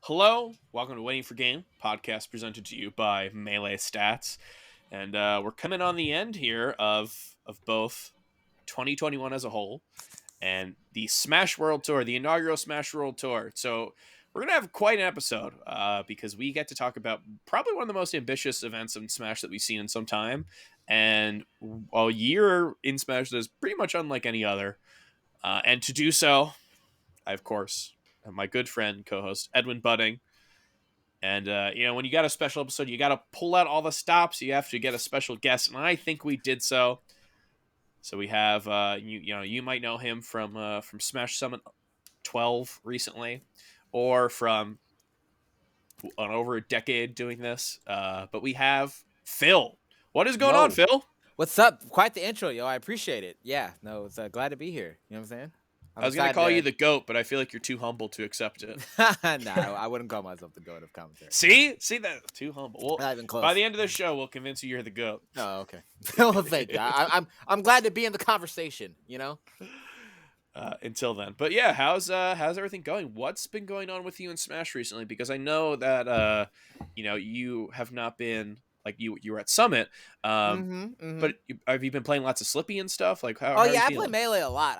Hello, welcome to Waiting for Game, podcast presented to you by Melee Stats, and we're coming on the end here of both 2021 as a whole and the Smash World Tour, the inaugural Smash World Tour. So we're gonna have quite an episode because we get to talk about probably one of the most ambitious events in Smash that we've seen in some time, and a year in Smash that is pretty much unlike any other. And to do so, I of course have my good friend co-host Edwin Budding. And when you got a special episode, you got to pull out all the stops. You have to get a special guest, and I think we did so. So we have you might know him from Smash Summit 12 recently, or from over a decade doing this. But we have Phil. What is going on, Yo, Phil? what's up? Quite the intro, yo. I appreciate it. Yeah, no, it's glad to be here. You know what I'm saying? I I'm was gonna excited call you the GOAT, but I feel like you're too humble to accept it. Nah, I wouldn't call myself the goat of commentary. See that too humble. Well, Not even close. by the end of the show, we'll convince you you're the GOAT. Oh, okay. Well, thank you. I'm glad to be in the conversation. You know. Until then, but yeah, how's everything going? What's been going on with you in Smash recently? Because I know that you have not been like you were at Summit, Mm-hmm. but have you been playing lots of Slippy and stuff? Like how Oh are you yeah, I play feeling? Melee a lot.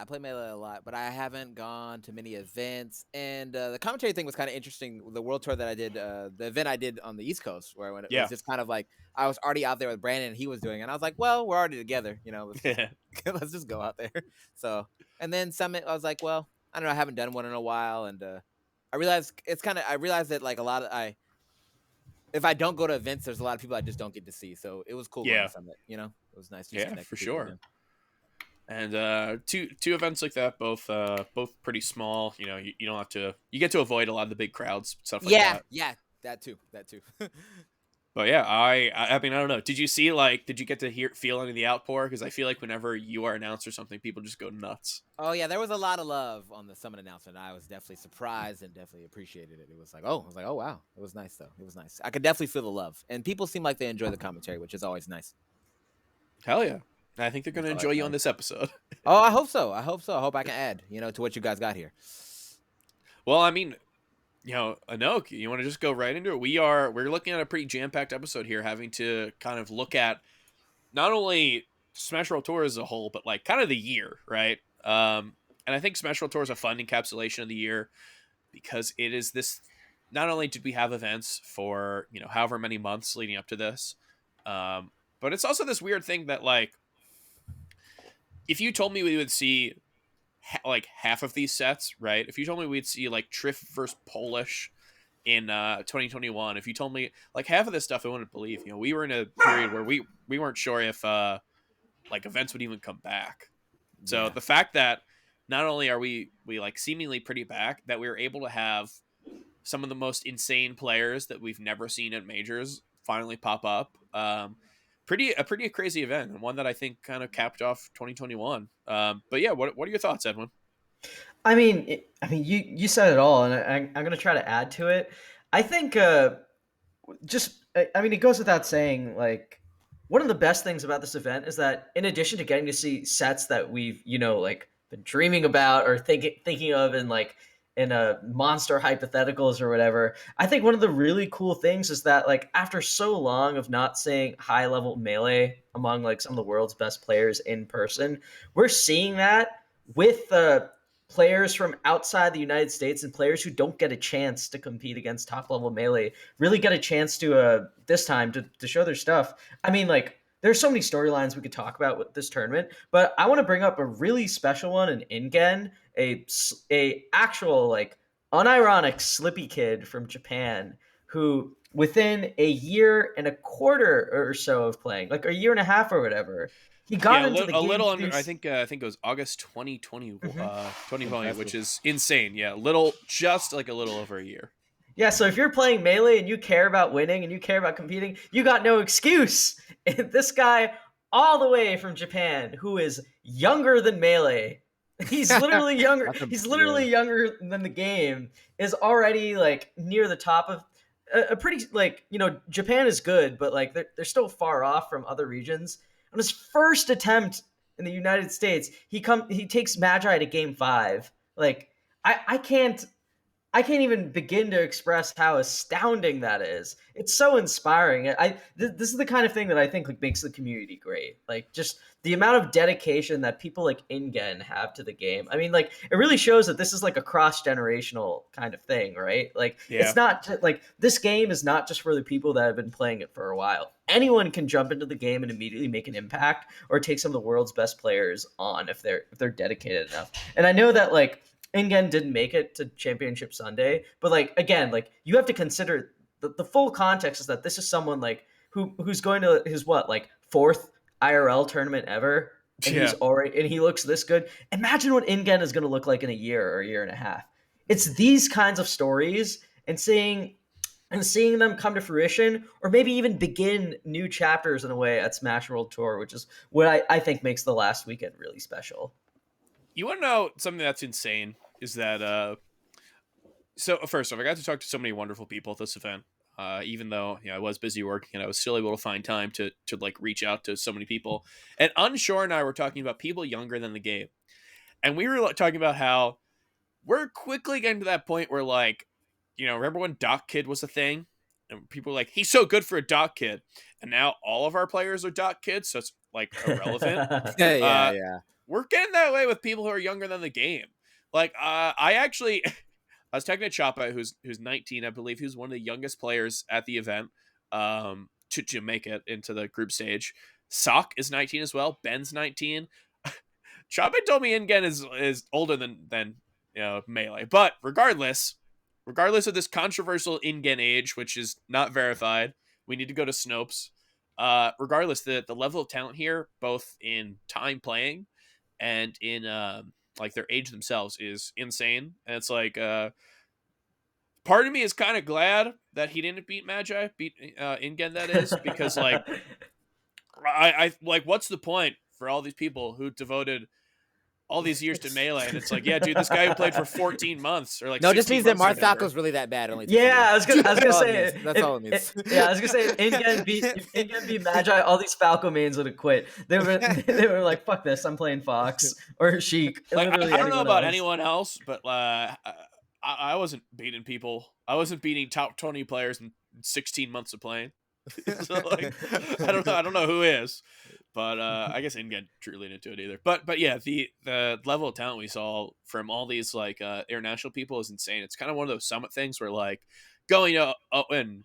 But I haven't gone to many events. And the commentary thing was kind of interesting. The world tour that I did, the event I did on the East Coast, where when it Yeah, was just kind of like I was already out there with Brandon, and he was doing it. And I was like, well, we're already together. You know, let's just let's just go out there. So, and then Summit, I was like, well, I don't know, I haven't done one in a while, and I realized I realized that like a lot of if I don't go to events, there's a lot of people I just don't get to see. So it was cool going to yeah, Summit. You know, it was nice just yeah, for connecting people sure. again. And two events like that, both pretty small. You don't have to. You get to avoid a lot of the big crowds, stuff like Yeah, that. yeah, that too. But yeah, I mean I don't know. Did you see did you get to feel any of the outpour? Because I feel like whenever you are announced or something, people just go nuts. Oh yeah, there was a lot of love on the Summit announcement. I was definitely surprised and definitely appreciated it. It was like, oh wow, it was nice though. It was nice. I could definitely feel the love, and people seem like they enjoy the commentary, which is always nice. Hell yeah. I think they're going to That's all enjoy that you on matters. this episode. Oh, I hope so. I hope so. I hope I can add, to what you guys got here. Well, I mean, Anok, you want to just go right into it? We're looking at a pretty jam-packed episode here, having to kind of look at not only Smash World Tour as a whole, but like kind of the year, right? And I think Smash World Tour is a fun encapsulation of the year because it is this. Not only did we have events for however many months leading up to this, but it's also this weird thing that like if you told me we would see like half of these sets, right? If you told me we'd see like Triff versus Polish in 2021, if you told me like half of this stuff, I wouldn't believe. We were in a period where we weren't sure if like events would even come back. So Yeah. the fact that not only are we like seemingly pretty back, that we were able to have some of the most insane players that we've never seen at majors finally pop up. A pretty crazy event, and one that I think kind of capped off 2021. But yeah, what are your thoughts, Edwin? You said it all, and I'm going to try to add to it. I think it goes without saying, like, one of the best things about this event is that in addition to getting to see sets that we've like been dreaming about or thinking of in a monster hypotheticals or whatever, I think one of the really cool things is that like after so long of not seeing high level melee among like some of the world's best players in person, we're seeing that with players from outside the United States and players who don't get a chance to compete against top level melee really get a chance to this time to show their stuff. I mean, like, there's so many storylines we could talk about with this tournament, but I want to bring up a really special one in Ingen, a actual like unironic Slippy kid from Japan who within a year and a quarter or so of playing, like a year and a half or whatever, he got Yeah, into the a game little through. under. I think it was August 2020, Mhm. 2020, which Impressive. is insane. Yeah, just like a little over a year. Yeah, so if you're playing Melee and you care about winning and you care about competing, you got no excuse. And this guy, all the way from Japan, who is younger than Melee, he's literally younger. He's Yeah. literally younger than the game. Is already like near the top of a pretty like Japan is good, but like they're still far off from other regions. On his first attempt in the United States, he takes Magi to game 5. Like I can't I can't even begin to express how astounding that is. It's so inspiring. This is the kind of thing that I think like makes the community great. Like just the amount of dedication that people like InGen have to the game. I mean, like it really shows that this is like a cross-generational kind of thing, right? Like Yeah. it's not like this game is not just for the people that have been playing it for a while. Anyone can jump into the game and immediately make an impact or take some of the world's best players on if they're dedicated enough. And I know that like InGen didn't make it to Championship Sunday, but like again, like you have to consider the full context is that this is someone like who's going to his what like fourth IRL tournament ever, and Yeah. he looks this good. Imagine what InGen is going to look like in a year or a year and a half. It's these kinds of stories and seeing them come to fruition, or maybe even begin new chapters in a way at Smash World Tour, which is what I think makes the last weekend really special. You want to know something that's insane is that so first off, I got to talk to so many wonderful people at this event. Even though I was busy working, and I was still able to find time to like reach out to so many people. And Unshore and I were talking about people younger than the game, and we were talking about how we're quickly getting to that point where like, remember when Doc Kid was a thing, and people were like, he's so good for a Doc Kid, and now all of our players are Doc Kids, so it's like irrelevant. Yeah. We're getting that way with people who are younger than the game. Like, I actually, I was talking to Chapa, who's 19, I believe. Who's one of the youngest players at the event, to make it into the group stage. Sock is 19 as well. Ben's 19. Chapa told me InGen is older than Melee, but regardless of this controversial InGen age, which is not verified, we need to go to Snopes. Regardless, the level of talent here, both in time playing and in like their age themselves, is insane. And it's like part of me is kind of glad that he didn't beat InGen, that is, because like I like, what's the point for all these people who devoted all these years to Melee? And it's like, yeah, dude, this guy who played for 14 months or like No, it just 16 means that months or whatever. Marthaco's really that bad. Only Yeah, I was gonna say that's all it means. Yeah, I was gonna say if InGen beat Magi, all these Falco mains would have quit. They were like, fuck this, I'm playing Fox or Sheik. Like, Literally I don't know about else. anyone else, but I wasn't beating people. I wasn't beating top 20 players in 16 months of playing. So like, I don't know who is, but I guess InGen truly didn't do it either. But yeah, the level of talent we saw from all these like international people is insane. It's kind of one of those summit things where like going up and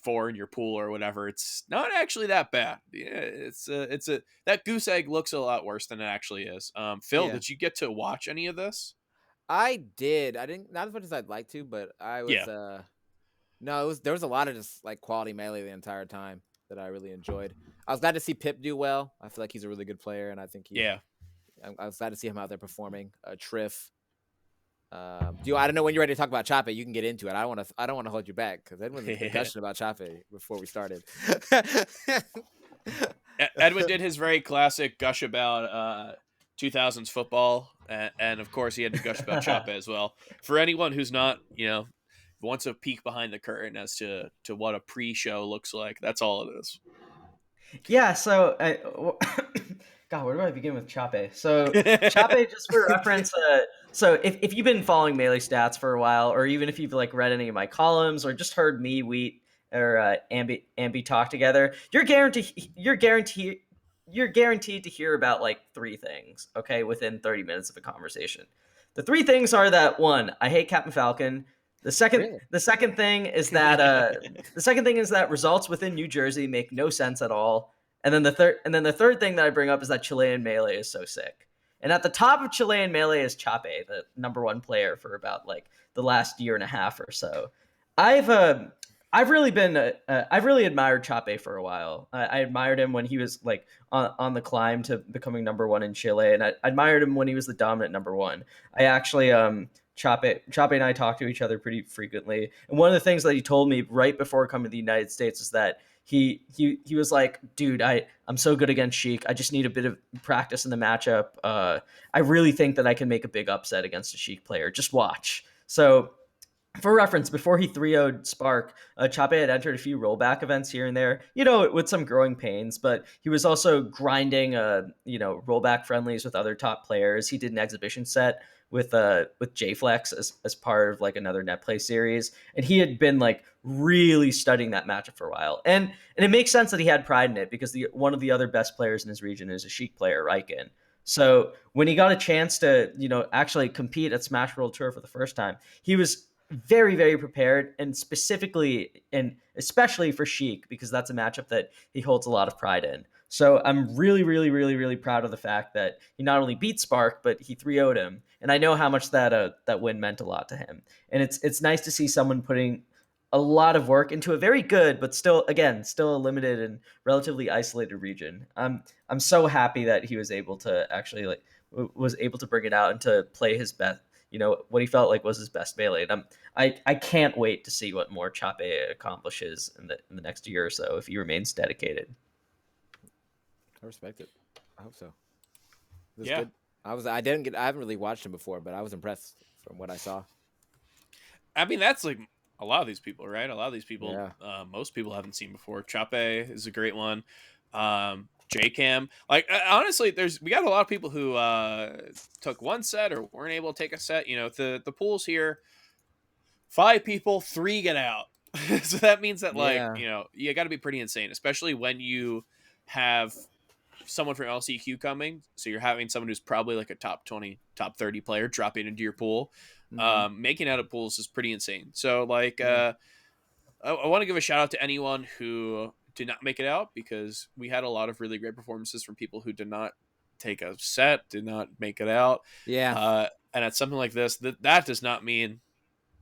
4 in your pool or whatever, it's not actually that bad. Yeah, it's that goose egg looks a lot worse than it actually is. Phil, Yeah. did you get to watch any of this? I did. I didn't, not as much as I'd like to, but I was Yeah. no, there was a lot of just like quality Melee the entire time that I really enjoyed. I was glad to see Pip do well. I feel like he's a really good player, and I think Yeah. I was glad to see him out there performing. Triff. I don't know when you're ready to talk about Chape. You can get into it. I don't want to hold you back because Edwin was gushing about Chape before we started. Edwin did his very classic gush about 2000s football, and of course he had to gush about Chape as well. For anyone who's not, wants a peek behind the curtain as to what a pre-show looks like, that's all it is. Yeah, so God, where do I begin with Chape? So Chape, just for reference, so if you've been following Melee stats for a while, or even if you've like read any of my columns or just heard me, Wheat, or Ambi talk together, you're guaranteed to hear about like 3 things, okay, within 30 minutes of a conversation. The 3 things are that 1, I hate Captain Falcon. The second thing is that results within New Jersey make no sense at all. And then the third thing that I bring up is that Chilean Melee is so sick. And at the top of Chilean Melee is Chape, the number 1 player for about like the last year and a half or so. I've really admired Chape for a while. I admired him when he was like on the climb to becoming number 1 in Chile, and I admired him when he was the dominant number 1. I actually Chape and I talk to each other pretty frequently, and one of the things that he told me right before coming to the United States is that he was like, dude, I'm so good against Sheik. I just need a bit of practice in the matchup. I really think that I can make a big upset against a Sheik player. Just watch. So for reference, before he 3-0'd Spark, Chape had entered a few rollback events here and there, you know, with some growing pains, but he was also grinding, you know, rollback friendlies with other top players. He did an exhibition set with JFlex as part of like another net play series, and he had been like really studying that matchup for a while. And it makes sense that he had pride in it because one of the other best players in his region is a Sheik player, Riken. So when he got a chance to, you know, actually compete at Smash World Tour for the first time, he was very, very prepared, and specifically and especially for Sheik, because that's a matchup that he holds a lot of pride in. So I'm really, really, really, really proud of the fact that he not only beat Spark, but he 3-0'd him. And I know how much that win meant a lot to him. And it's nice to see someone putting a lot of work into a very good, but still, again, still a limited and relatively isolated region. I'm so happy that he was able to actually was able to bring it out and to play his best, you know, what he felt like was his best melee. And I can't wait to see what more Chape accomplishes in the next year or so if he remains dedicated. I respect it. I hope so. It was Yeah. good. I haven't really watched him before, but I was impressed from what I saw. I mean, that's like a lot of these people, right? A lot of these people, Yeah. most people haven't seen before. Chape is a great one. JCam, like honestly, we got a lot of people who took one set or weren't able to take a set. You know, the pools here, 5 people, 3 get out. So that means that like, Yeah. you know, you got to be pretty insane, especially when you have someone from LCQ coming. So you're having someone who's probably like a top 20, top 30 player dropping into your pool. Mhm. Making out of pools is pretty insane. So like, Yeah. I want to give a shout out to anyone who did not make it out, because we had a lot of really great performances from people who did not take a set, did not make it out. Yeah. And at something like this, that does not mean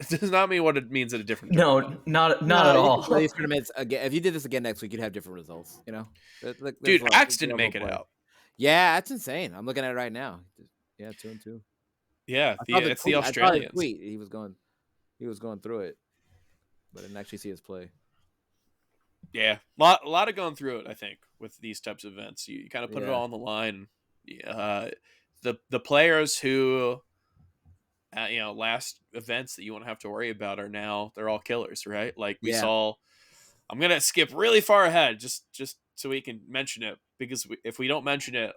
it does not mean what it means at a different tournament. No, not No, at you could play all. these tournaments again. If you did this again next week, you'd have different results. You know, there's Dude, Axe didn't level make of it play. out. Yeah, that's insane. I'm looking at it right now. Yeah, 2-2. Yeah, I saw the it's the tweet. I saw his Australians. tweet. He was going through it, but I didn't actually see his play. Yeah, a lot of going through it. I think with these types of events, you kind of put it all on the line. The players who, you know, last events that you won't have to worry about are now they're all killers, right? Like we Yeah. saw. I'm gonna skip really far ahead just so we can mention it, because if we don't mention it,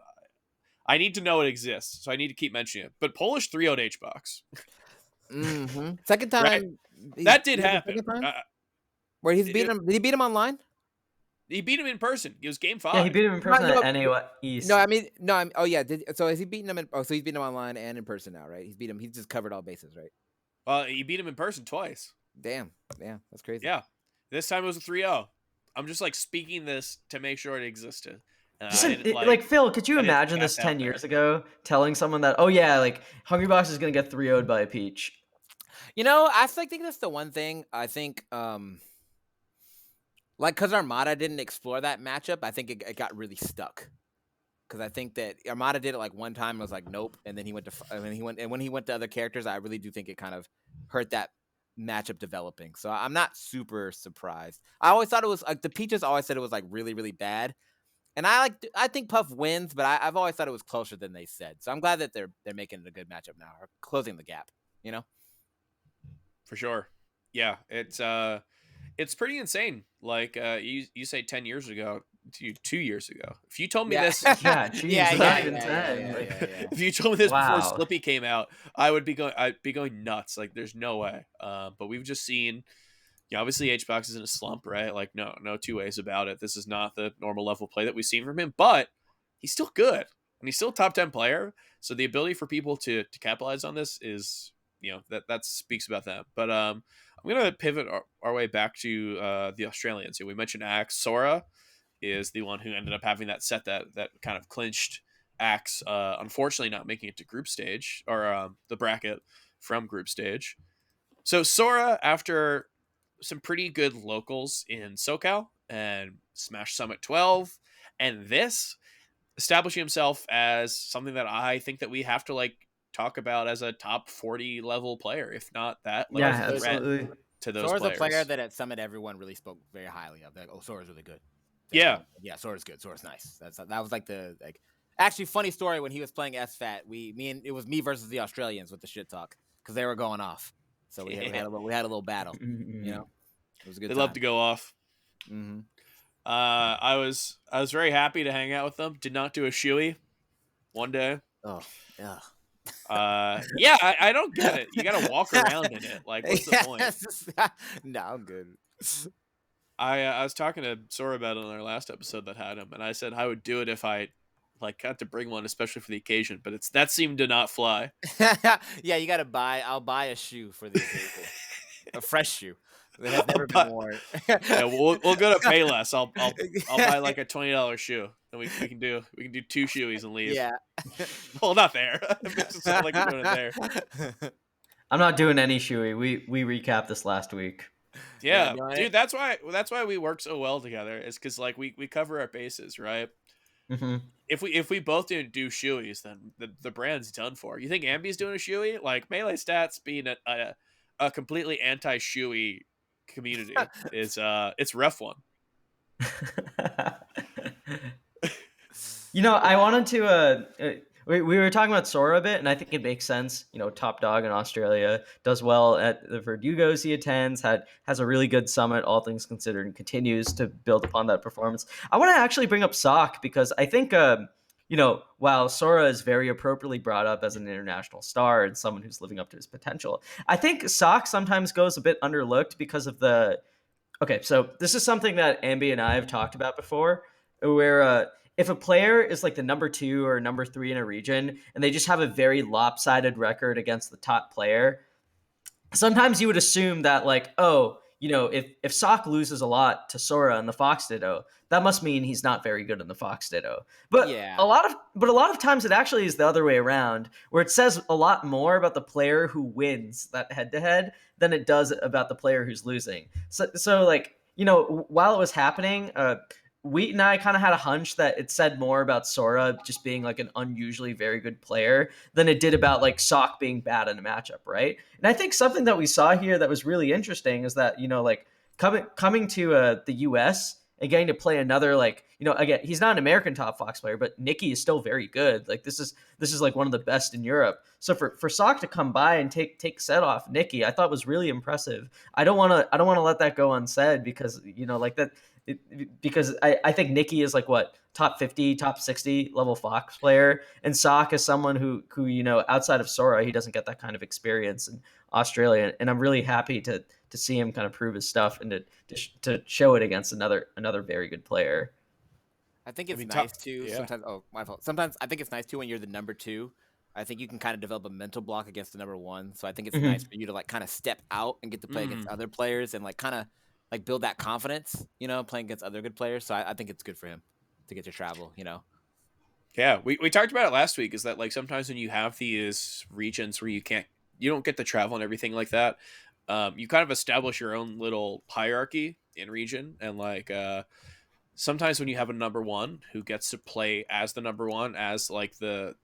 I need to know it exists, so I need to keep mentioning it. But Polish 3-0'd H-Box. Mm-hmm. Second Right? time. That did The happen. second time where he's beaten him. Did he beat him online? He beat him in person. It was game Yeah, he 5. beat him in person No, at NA East. no, I mean, no. Oh yeah. So is he beating him? So he's beating him online and in person now, right? He's beat him. He's just covered all bases, right? He beat him in person twice. Damn. Yeah, that's crazy. Yeah. This time it was a 3-0. I'm just like speaking this to make sure it existed. Like Phil, could you imagine this 10 years ago telling someone that, oh yeah, like Hungrybox is gonna get 3-0'd by a Peach? You know, I think that's the one thing. I think, like, because Armada didn't explore that matchup, I think it got really stuck. Because I think that Armada did it like one time and was like, nope, and then he went to when he went to other characters, I really do think it kind of hurt that matchup developing. So I'm not super surprised. I always thought it was like the Peaches always said it was like really, really bad. And I think Puff wins, but I've always thought it was closer than they said. So I'm glad that they're making it a good matchup now, or closing the gap. You know, For sure. Yeah, it's pretty insane. Like you say 10 years ago, 2 years ago. If you told me this, Yeah, geez, not even 10. if you told me this before Wow. Slippy came out, I'd be going nuts. Like there's no way. But we've just seen, yeah, obviously H-Box is in a slump, right? Like no two ways about it. This is not the normal level play that we've seen from him, but he's still good. And he's still a top 10 player. So the ability for people to capitalize on this is, you know, that speaks about them. But I'm gonna pivot our way back to the Australians. We mentioned Axe. Sora is the one who ended up having that set that kind of clinched Axe. Unfortunately, not making it to group stage or the bracket from group stage. So Sora, after some pretty good locals in SoCal and Smash Summit 12, and this establishing himself as something that I think that we have to like talk about as a top 40 level player, if not that level Yeah, absolutely. to those Sora's players. a player that at Summit everyone really spoke very highly of. Like, oh, Sora's really good. Yeah. Yeah, Sora's good. Sora's nice. That was like actually funny story when he was playing SFAT. It was me versus the Australians with the shit talk because they were going off. So we had a little battle. You know, it was a good They time. love to go off. Mm-hmm. I was very happy to hang out with them. Did not do a shoey one day. Oh, yeah. Yeah, I don't get it. You got to walk around in it. Like, what's the point? No, I'm good. I was talking to Sora about it on our last episode that had him, and I said I would do it if I like got to bring one, especially for the occasion. But that seemed to not fly. Yeah, you gotta buy. I'll buy a shoe for the occasion, a fresh shoe that has never been But worn. yeah, we'll go to Payless. I'll buy like a $20 shoe, and we can do 2 shoeies and leave. Yeah. Well, not there. It makes it sound like we're doing it there. I'm not doing any shoey. We recapped this last week. Yeah, no, dude, that's why we work so well together. Is because like we cover our bases, right? Mm-hmm. If we both didn't do shoeys, then the brand's done for. You think Ambi's doing a shoey? Like Melee Stats being a completely anti shoey community is it's a rough one. I wanted to. We were talking about Sora a bit, and I think it makes sense. Top dog in Australia, does well at the Verdugos he attends, has a really good summit, all things considered, and continues to build upon that performance. I want to actually bring up Sock because I think, while Sora is very appropriately brought up as an international star and someone who's living up to his potential, I think Sock sometimes goes a bit underlooked because of the. Okay, so this is something that Ambi and I have talked about before, where if a player is like the number 2 or number 3 in a region and they just have a very lopsided record against the top player, sometimes you would assume that like, if Sock loses a lot to Sora in the Fox Ditto, that must mean he's not very good in the Fox Ditto. But Yeah. a lot of times it actually is the other way around, where it says a lot more about the player who wins that head to head than it does about the player who's losing. So like, while it was happening, Wheat and I kind of had a hunch that it said more about Sora just being like an unusually very good player than it did about like Sock being bad in a matchup, right? And I think something that we saw here that was really interesting is that, like coming to the US and getting to play another, like, again, he's not an American top Fox player, but Nikki is still very good. Like this is like one of the best in Europe. So for Sock to come by and take set off Nikki, I thought was really impressive. I don't want to let that go unsaid because, like that. Because I think Nikki is like what, top 50, top 60 level Fox player, and Sock is someone who outside of Sora, he doesn't get that kind of experience in Australia, and I'm really happy to see him kind of prove his stuff and to show it against another very good player. I think it's nice too. Yeah. Sometimes, my fault. Sometimes I think it's nice too when you're the number 2. I think you can kind of develop a mental block against the number 1. So I think it's nice for you to like kind of step out and get to play against other players and like kind of like build that confidence, playing against other good players. So I think it's good for him to get to travel, Yeah, we talked about it last week, is that like sometimes when you have these regions where you don't get to travel and everything like that, you kind of establish your own little hierarchy in region. And like sometimes when you have a number 1 who gets to play as the number 1, as like the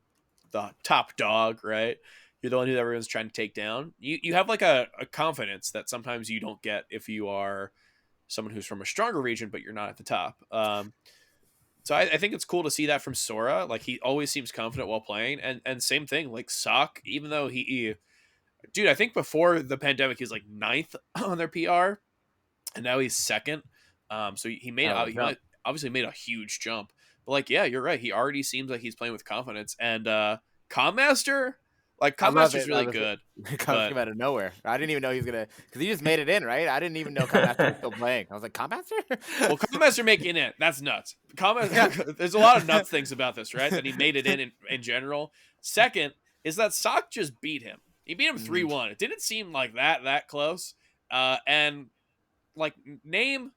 top dog, right? You're the one who everyone's trying to take down. You have like a confidence that sometimes you don't get if you are someone who's from a stronger region, but you're not at the top. So I think it's cool to see that from Sora. Like he always seems confident while playing, and same thing like Sock. Even though dude, I think before the pandemic he's like 9th on their PR, and now he's 2nd. So he obviously made a huge jump. But like, yeah, you're right. He already seems like he's playing with confidence, and Commaster. Like, Commaster's really good. Came out of nowhere. I didn't even know he was going to... Because he just made it in, right? I didn't even know Commaster was still playing. I was like, Commaster? Well, Commaster making it, that's nuts. There's a lot of nuts things about this, right? That he made it in general. Second is that Sock just beat him. He beat him 3-1. It didn't seem like that close. And, like, name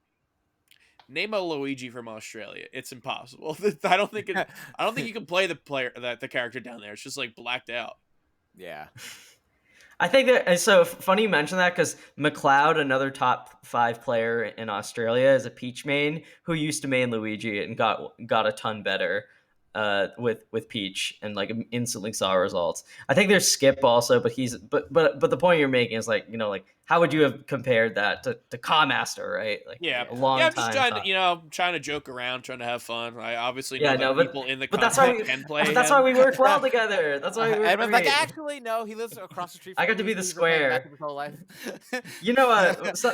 a Luigi from Australia. It's impossible. I don't think you can play the character down there. It's just, like, blacked out. Yeah. I think that, so funny you mention that because McLeod, another top 5 player in Australia, is a Peach main who used to main Luigi and got a ton better with Peach and like instantly saw results. I think there's Skip also, but the point you're making is like, like how would you have compared that to Master, right? Like Yeah. a Yeah, long I'm just time. trying to, trying to joke around, trying to have fun. I obviously know Yeah, no, that people in the but that's why comment we can but play that's why him. we work well together. That's why we work Edwin's like, great. actually, no, he lives across the street I from got to me. be the He's been playing square. matchup his whole life.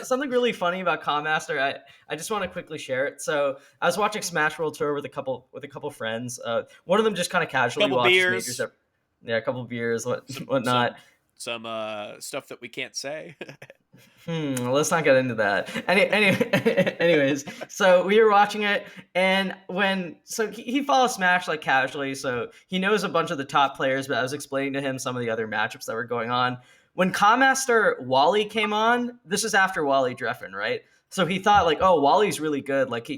Something really funny about Master. I just want to quickly share it. So I was watching Smash World Tour with a couple friends. One of them just kind of casually Couple watches majors. beers, Yeah, a couple beers, some whatnot. some stuff that we can't say. Let's not get into that. Anyways, so we were watching it, and he follows Smash like casually, so he knows a bunch of the top players. But I was explaining to him some of the other matchups that were going on. When Master Wally came on, this is after Wally Dreffen, right? So he thought like, oh, Wally's really good. Like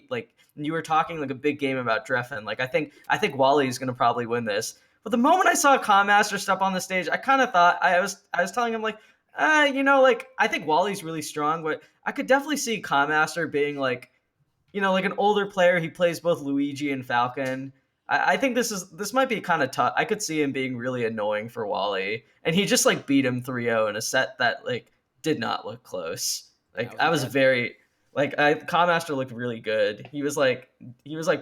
you were talking like a big game about Dreffen. Like I think Wally's gonna probably win this. But the moment I saw Master step on the stage, I kind of thought I was telling him like, like I think Wally's really strong, but I could definitely see Master being like, like an older player. He plays both Luigi and Falcon. I think this might be kind of tough. I could see him being really annoying for Wally, and he just like beat him 3-0 in a set that like did not look close. Like I was very like Master looked really good. He was like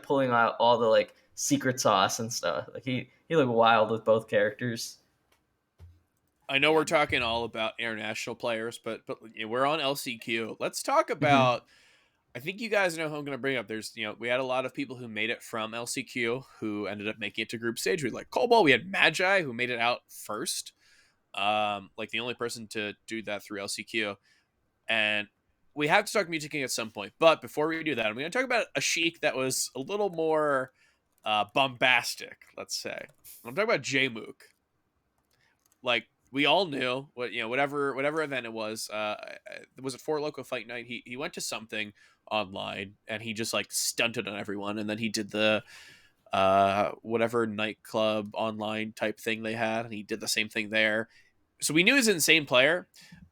pulling out all the like secret sauce and stuff. Like he looked wild with both characters. I know we're talking all about international players, but we're on LCQ. Let's talk Mm-hmm. about. I think you guys know who I'm going to bring up. There's, we had a lot of people who made it from LCQ who ended up making it to group stage. We had like Cobalt. We had Magi who made it out first. Like the only person to do that through LCQ. And we have to talk Music King at some point. But before we do that, I'm going to talk about a Sheik that was a little more bombastic, let's say. I'm talking about Jaymok. Like, we all knew whatever event it was it for Loco Fight Night. He went to something online and he just like stunted on everyone, and then he did the whatever nightclub online type thing they had, and he did the same thing there. So we knew he's an insane player,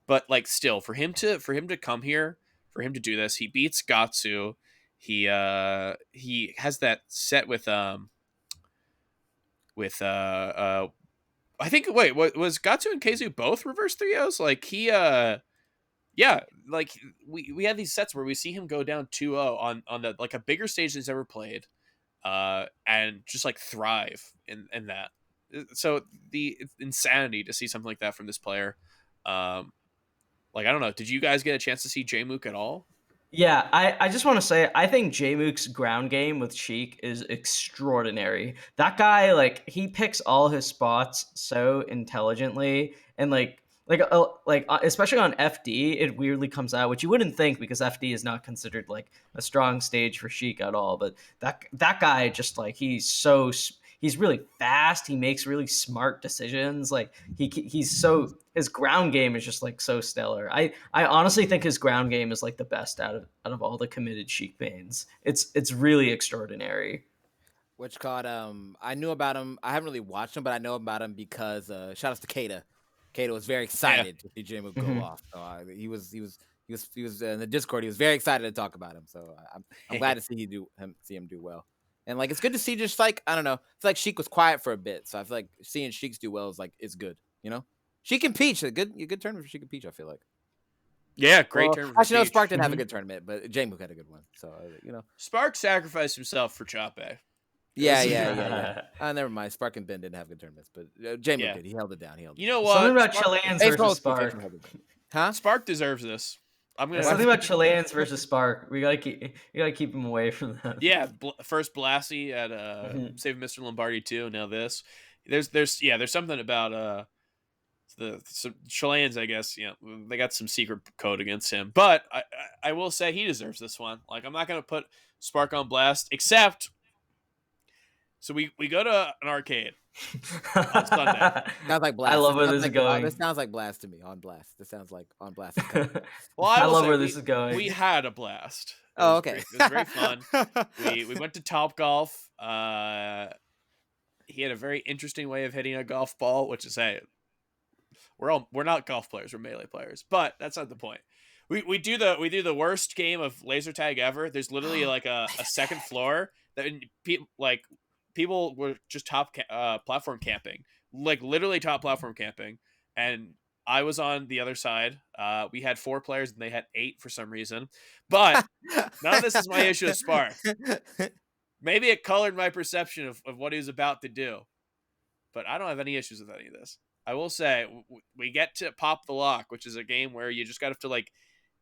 but like still for him to come here, for him to do this, he beats Gatsu. He has that set with I think was Gatsu and Keizu both reverse 3-0s? Like he yeah, like we had these sets where we see him go down 2-0 on the like a bigger stage than he's ever played, and just like thrive in that. So it's insanity to see something like that from this player. Like I don't know, did you guys get a chance to see Jaymok at all? Yeah, I just want to say I think Jaymok's ground game with Sheik is extraordinary. That guy, like, he picks all his spots so intelligently, and especially on FD, it weirdly comes out, which you wouldn't think because FD is not considered like a strong stage for Sheik at all. But that guy just like he's really fast. He makes really smart decisions. Like his ground game is just like so stellar. I honestly think his ground game is like the best out of all the committed Sheik mains. It's really extraordinary. Which called I knew about him. I haven't really watched him, but I know about him because shout out to Kata. Kata was very excited to see Jaymok go off. So he was in the Discord. He was very excited to talk about him. So I'm glad to see him do well. And like it's good to see just like I don't know. It's like Sheik was quiet for a bit, so I feel like seeing Sheiks do well is like it's good. Sheik and Peach, a good tournament for Sheik and Peach. I feel like. Yeah, great tournament. Actually, no, Spark didn't have a good tournament, but Jaymok had a good one. So Spark sacrificed himself for Chape. Yeah. Never mind. Spark and Ben didn't have good tournaments, but Jaymok did. He held it down. You know what? Something about Chileans versus Spark. Huh? Spark deserves this. Something about Chileans versus Spark. We gotta keep him away from that. Yeah, first Blassie at Save Mr. Lombardi 2. Now this. There's something about some Chileans, I guess. They got some secret code against him, but I will say he deserves this one. Like I'm not gonna put Spark on blast, except. So we go to an arcade on Sunday. Sounds like Blast. I love where this is going. This sounds like Blast to me. On Blast. This sounds like on Blast. Well, I love where this is going. We had a blast. Okay. It was very fun. We went to Topgolf. He had a very interesting way of hitting a golf ball, which is we're not golf players, we're melee players, but that's not the point. We do the worst game of laser tag ever. There's literally like a second floor that people were just top platform camping, like literally top platform camping, and I was on the other side. We had 4 players and they had 8 for some reason. But none of this is my issue with Spark. Maybe it colored my perception of what he was about to do. But I don't have any issues with any of this. I will say we get to Pop the Lock, which is a game where you just got to like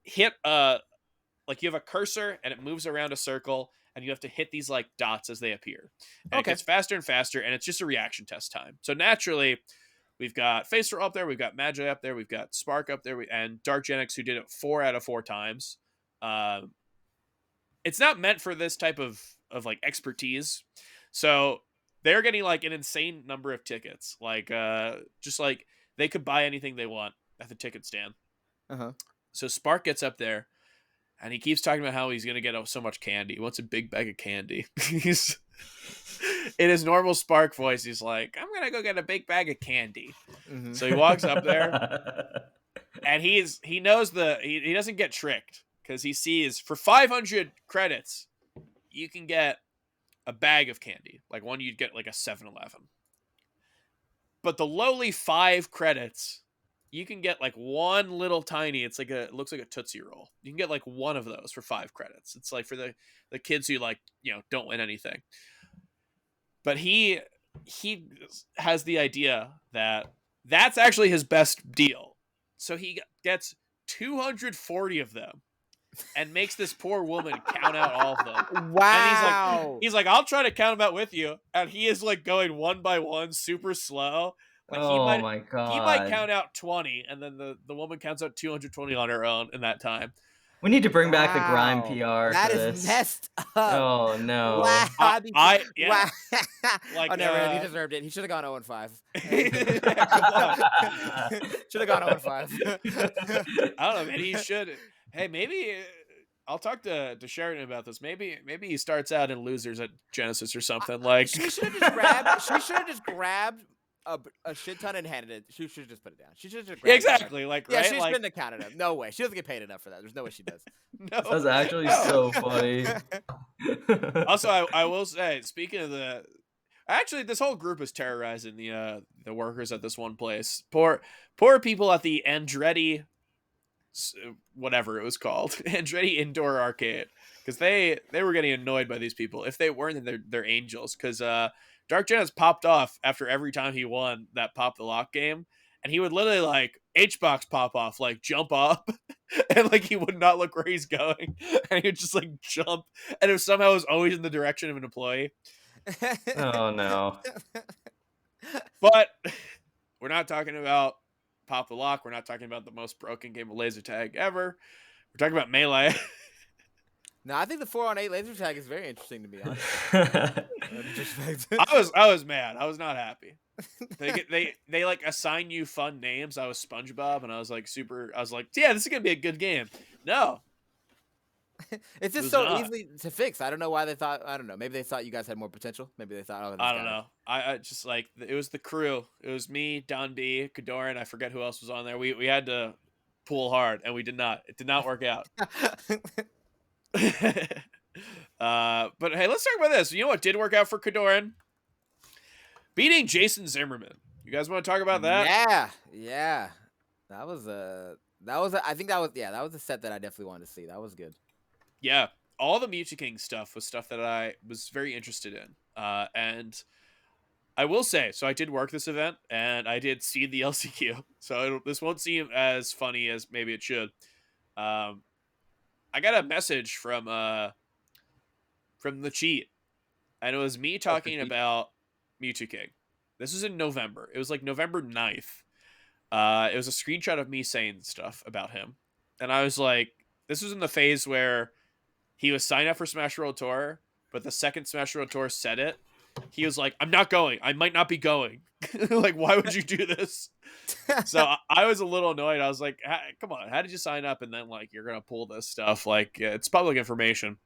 hit like you have a cursor and it moves around a circle and you have to hit these like dots as they appear. And it gets faster and faster and it's just a reaction test time. So naturally, we've got Facer up there, we've got Magi up there, we've got Spark up there, and Dark Genix, who did it 4 out of 4 times. It's not meant for this type of like expertise. So they're getting like an insane number of tickets. Like just like they could buy anything they want at the ticket stand. Uh-huh. So Spark gets up there and he keeps talking about how he's going to get so much candy. He wants a big bag of candy. He's in his normal Spark voice. He's like, I'm going to go get a big bag of candy. Mhm. So he walks up there and he knows he doesn't get tricked because he sees for 500 credits, you can get a bag of candy. Like one you'd get like a 7-Eleven. But the lowly 5 credits, you can get like one little tiny, it looks like a Tootsie Roll. You can get like one of those for 5 credits. It's like for the kids who like, don't win anything. But he has the idea that that's actually his best deal. So he gets 240 of them and makes this poor woman count out all of them. Wow. And he's like, I'll try to count them out with you. And he is like going one by one, super slow. Like my god. He might count out 20, and then the woman counts out 220 on her own in that time. We need to bring back the grime PR. That for is this. messed up. Oh no. Wow. Yeah. Wow. Like, oh, never mind. He deserved it. He should have gone 0-5. Should have gone 0-5. I don't know, man. He should. Hey, maybe I'll talk to Sheridan about this. Maybe he starts out in losers at Genesis or something. Like she should have just grabbed a shit ton and handed it. She should have just put it down. She should have just grabbed exactly. it. Like Yeah, right? she's like, been the count it up. No way. She doesn't get paid enough for that. There's no way she does. No. That's actually so funny. Also, I will say, speaking of actually, this whole group is terrorizing the workers at this one place. Poor people at the Andretti, whatever it was called, Andretti Indoor Arcade, because they were getting annoyed by these people. If they weren't, then they're angels. Because Dark Jen has popped off after every time he won that Pop the Lock game, and he would literally like H-box pop off, like jump up, and like he would not look where he's going, and he would just like jump, and it somehow was always in the direction of an employee. Oh no. But we're not talking about Pop the Lock. We're not talking about the most broken game of laser tag ever. We're talking about Melee. No, I think the 4-on-8 laser tag is very interesting to me. I was mad. I was not happy. They like assign you fun names. I was SpongeBob, and I was like, yeah, this is gonna be a good game. No, it's just so easy to fix. I don't know why they thought. I don't know. Maybe they thought you guys had more potential. Maybe they thought. I don't know. I just like it was the crew. It was me, Don B, Kadoran. I forget who else was on there. We had to pull hard, and we did not. It did not work out. But hey, let's talk about this. You know what did work out for Kadoran? Beating Jason Zimmerman. You guys want to talk about that? Yeah. That was a set that I definitely wanted to see. That was good. Yeah, all the Mewtwo King stuff was stuff that I was very interested in. And I will say, so I did work this event, and I did see the LCQ. So this won't seem as funny as maybe it should. I got a message from the cheat, and it was me talking about Mewtwo King. This was in November. It was like November 9th. It was a screenshot of me saying stuff about him. And I was like, this was in the phase where he was signed up for Smash World Tour, but the second Smash World Tour said it, he was like, I'm not going. I might not be going. Like, why would you do this? So I was a little annoyed. I was like, come on, how did you sign up? And then, like, you're going to pull this stuff. Like, it's public information.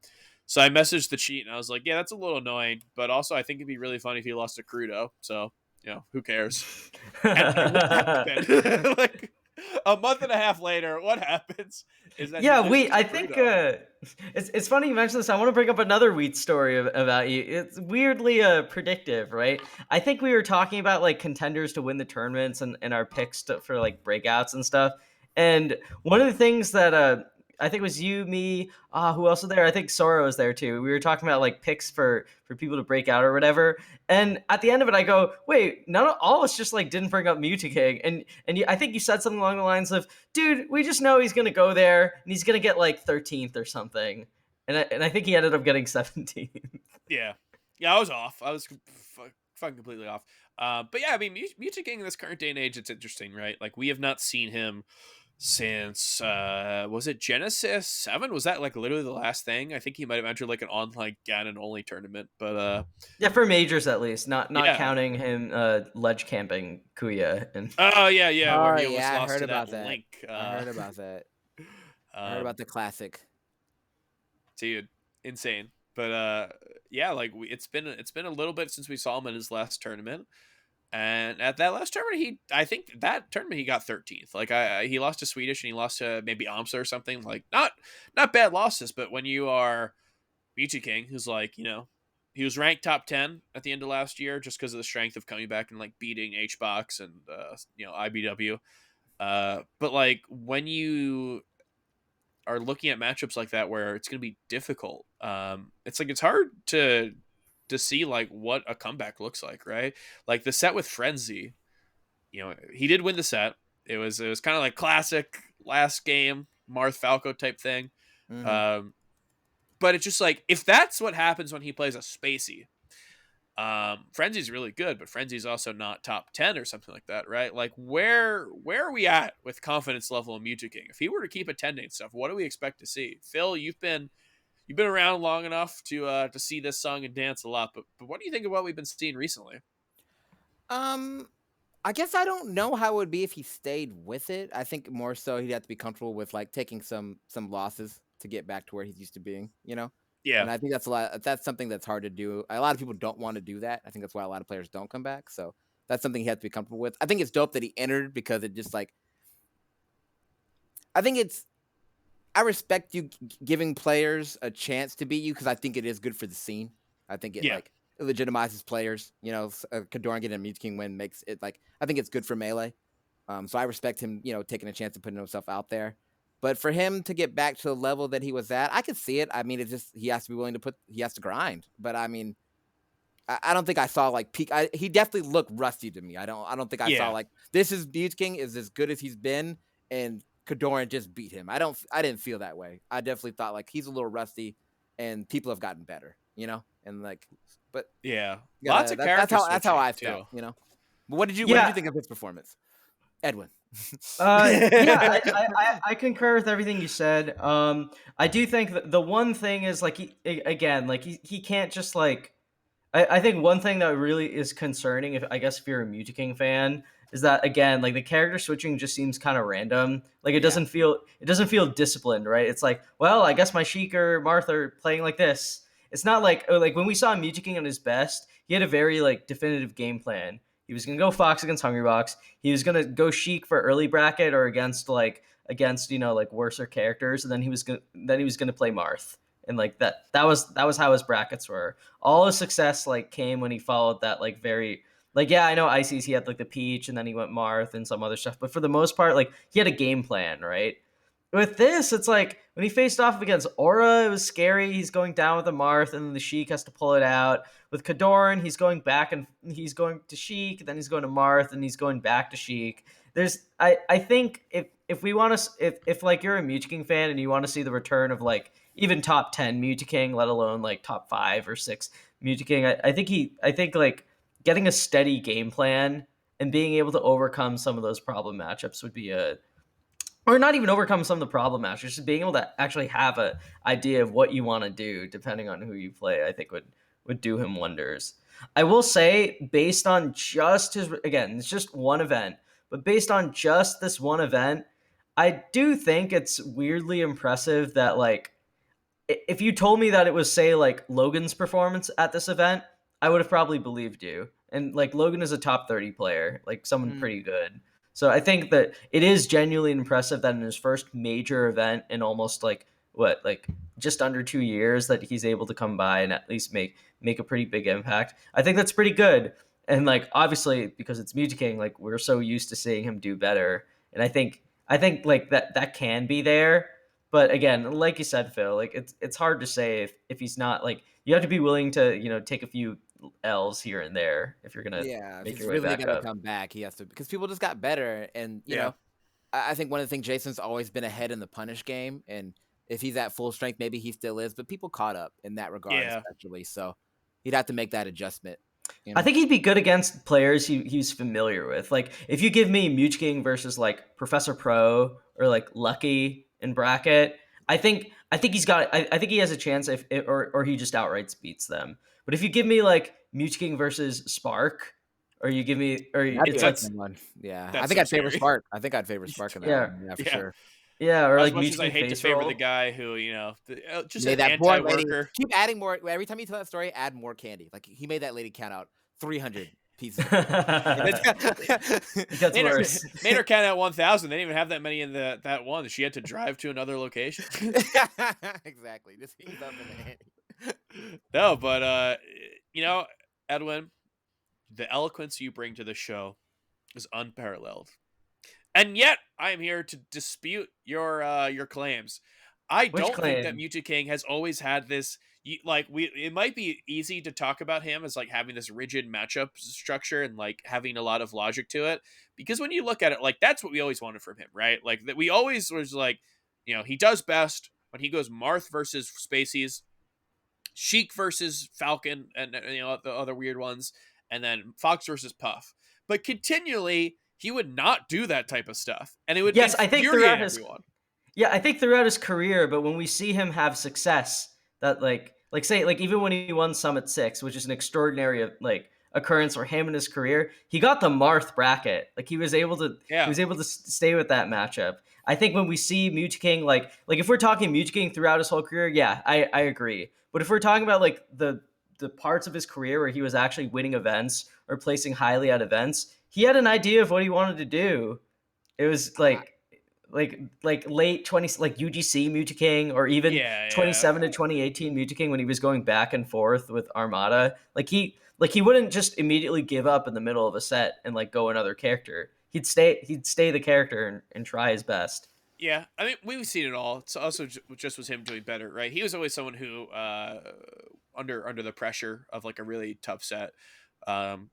So I messaged the cheat, and I was like, yeah, that's a little annoying. But also, I think it'd be really funny if he lost to Crudo. So, who cares? And it wouldn't happen. Like, A month and a half later, what happens is that he Yeah, loses I to think Bruto. it's funny you mentioned this. I want to bring up another Wheat story about you. It's weirdly predictive, right? I think we were talking about like contenders to win the tournaments and our picks for like breakouts and stuff. And one of the things that I think it was you, me, who else was there? I think Sora was there too. We were talking about like picks for people to break out or whatever. And at the end of it, I go, wait, none of all of us just like didn't bring up Mewtwo and I think you said something along the lines of, dude, we just know he's gonna go there and he's gonna get like 13th or something. And I think he ended up getting 17th. Yeah, I was off. I was fucking completely off. But yeah, I mean, Mewtwo King in this current day and age, it's interesting, right? Like we have not seen him since was it Genesis 7? Was that like literally the last thing? I think he might have entered like an online Ganon only tournament, but Yeah, for majors at least, not yeah. counting him ledge camping Kuya and Oh yeah, where Oh he almost yeah, I lost heard to that about that. Link. I heard about that. I heard about the classic. Dude, insane. But yeah, like it's been a little bit since we saw him in his last tournament. And at that last tournament, I think that tournament he got 13th. Like he lost to Swedish and he lost to maybe Amsa or something. Like not bad losses, but when you are Mewtwo King, who's like, he was ranked top 10 at the end of last year just because of the strength of coming back and like beating HBox and IBW. But like when you are looking at matchups like that where it's going to be difficult, it's like it's hard to see like what a comeback looks like, right? Like the set with Frenzy, he did win the set. It was kind of like classic last game Marth Falco type thing. Mm-hmm. But it's just like if that's what happens when he plays a Spacey, Frenzy's really good, but Frenzy's also not top 10 or something like that, right? Like where are we at with confidence level in Mewtwo King? If he were to keep attending stuff, what do we expect to see? Phil, you've been around long enough to see this song and dance a lot, but what do you think of what we've been seeing recently? I guess I don't know how it would be if he stayed with it. I think more so he'd have to be comfortable with like taking some losses to get back to where he's used to being, Yeah. And I think that's something that's hard to do. A lot of people don't want to do that. I think that's why a lot of players don't come back. So that's something he has to be comfortable with. I think it's dope that he entered because it just like I respect you giving players a chance to beat you because I think it is good for the scene. I think it like it legitimizes players. Kadoran getting a Mewtwo King win makes it like I think it's good for Melee. So I respect him, taking a chance and putting himself out there. But for him to get back to the level that he was at, I could see it. I mean, it's just he has to be willing to he has to grind. But I mean, I don't think I saw like peak. He definitely looked rusty to me. I don't think I saw like this is Mewtwo King is as good as he's been, and Kadoran just beat him. I didn't feel that way. I definitely thought like he's a little rusty, and people have gotten better, and like, but lots of characters. That's how I felt, But what did you think of his performance, Edwin? I concur with everything you said. I do think that the one thing is like he can't just like. I think one thing that really is concerning, if you're a Mewtwo King fan, is that again, like the character switching just seems kind of random. Like it doesn't feel disciplined, right? It's like, well, I guess my Sheik or Marth are playing like this. It's not like when we saw Mewtwo King on his best, he had a very like definitive game plan. He was gonna go Fox against Hungrybox. He was gonna go Sheik for early bracket or against worser characters, and then he was gonna play Marth. And like that was how his brackets were. All his success like came when he followed that like very like I know Ices he had like the Peach and then he went Marth and some other stuff, but for the most part like he had a game plan, right? With this, it's like when he faced off against Aura, it was scary. He's going down with a Marth, and then the Sheik has to pull it out. With Kadoran, he's going back and he's going to Sheik, then he's going to Marth, and he's going back to Sheik. I think if we want to if like you're a Mewtwo King fan and you want to see the return of like even top 10 Mewtwo King, let alone like top 5 or 6 Mewtwo King, I think like getting a steady game plan and being able to overcome some of those problem matchups would be or not even overcome some of the problem matchups, just being able to actually have an idea of what you want to do depending on who you play, I think would do him wonders. I will say, based on just it's just one event, but based on just this one event, I do think it's weirdly impressive that like if you told me that it was say like Logan's performance at this event, I would have probably believed you. And like Logan is a top 30 player, like someone pretty good. So I think that it is genuinely impressive that in his first major event in almost like just under 2 years that he's able to come by and at least make a pretty big impact. I think that's pretty good. And like obviously because it's Mewtwo King, like we're so used to seeing him do better. And I think like that can be there. But again, like you said, Phil, like it's hard to say if he's not like you have to be willing to, take a few L's here and there if you're gonna Yeah, if make he's your way really back gonna up. come back, he has to because people just got better, and Yeah. I think one of the things Jason's always been ahead in the punish game, and if he's at full strength, maybe he still is, but people caught up in that regard, Yeah. especially. So he'd have to make that adjustment. I think he'd be good against players he's familiar with. Like if you give me Mewtwo King versus like Professor Pro or like Lucky in bracket, I think he's got I think he has a chance or he just outright beats them. But if you give me like Mewtwo King versus Spark, or you give me or That'd be it's an like interesting one. Yeah, I That's think so I'd favor scary. Spark. I think I'd favor Spark in that yeah one. Yeah, for Yeah. sure. yeah or As like much Mewtwo as I King hate to face favor roll. the guy who, just Made an that boring lady anti-worker. keep adding more. Every time you tell that story, add more candy. Like he made that lady count out 300 pieces. It gets Made her, worse. made her count at 1,000. They didn't even have that many in that one. She had to drive to another location. Exactly. Just heat up in the hand. No, but Edwin, the eloquence you bring to the show is unparalleled. And yet, I am here to dispute your claims. I Which don't think that claim? Mewtwo King has always had this. It might be easy to talk about him as like having this rigid matchup structure and like having a lot of logic to it, because when you look at it, like that's what we always wanted from him, right? Like that we always was like, he does best when he goes Marth versus Spacies, Sheik versus Falcon, and the other weird ones, and then Fox versus Puff. But continually, he would not do that type of stuff, and it would Yes, I think infuriate everyone. I think throughout his career, but when we see him have success, that like say like even when he won Summit 6, which is an extraordinary like occurrence for him in his career, he got the Marth bracket. Like he Yeah, was able to stay with that matchup. I think when we see Mewtwo King like if we're talking Mewtwo King throughout his whole career, yeah, I agree. But if we're talking about like the parts of his career where he was actually winning events or placing highly at events, he had an idea of what he wanted to do. It was like late 20 like UGC Mewtwo King, or even yeah. 27 to 2018 Mewtwo King when he was going back and forth with Armada. He wouldn't just immediately give up in the middle of a set and like go another character. He'd stay the character and try his best. Yeah, I mean, we've seen it all. It's also just was him doing better, right? He was always someone who, under the pressure of like a really tough set, um,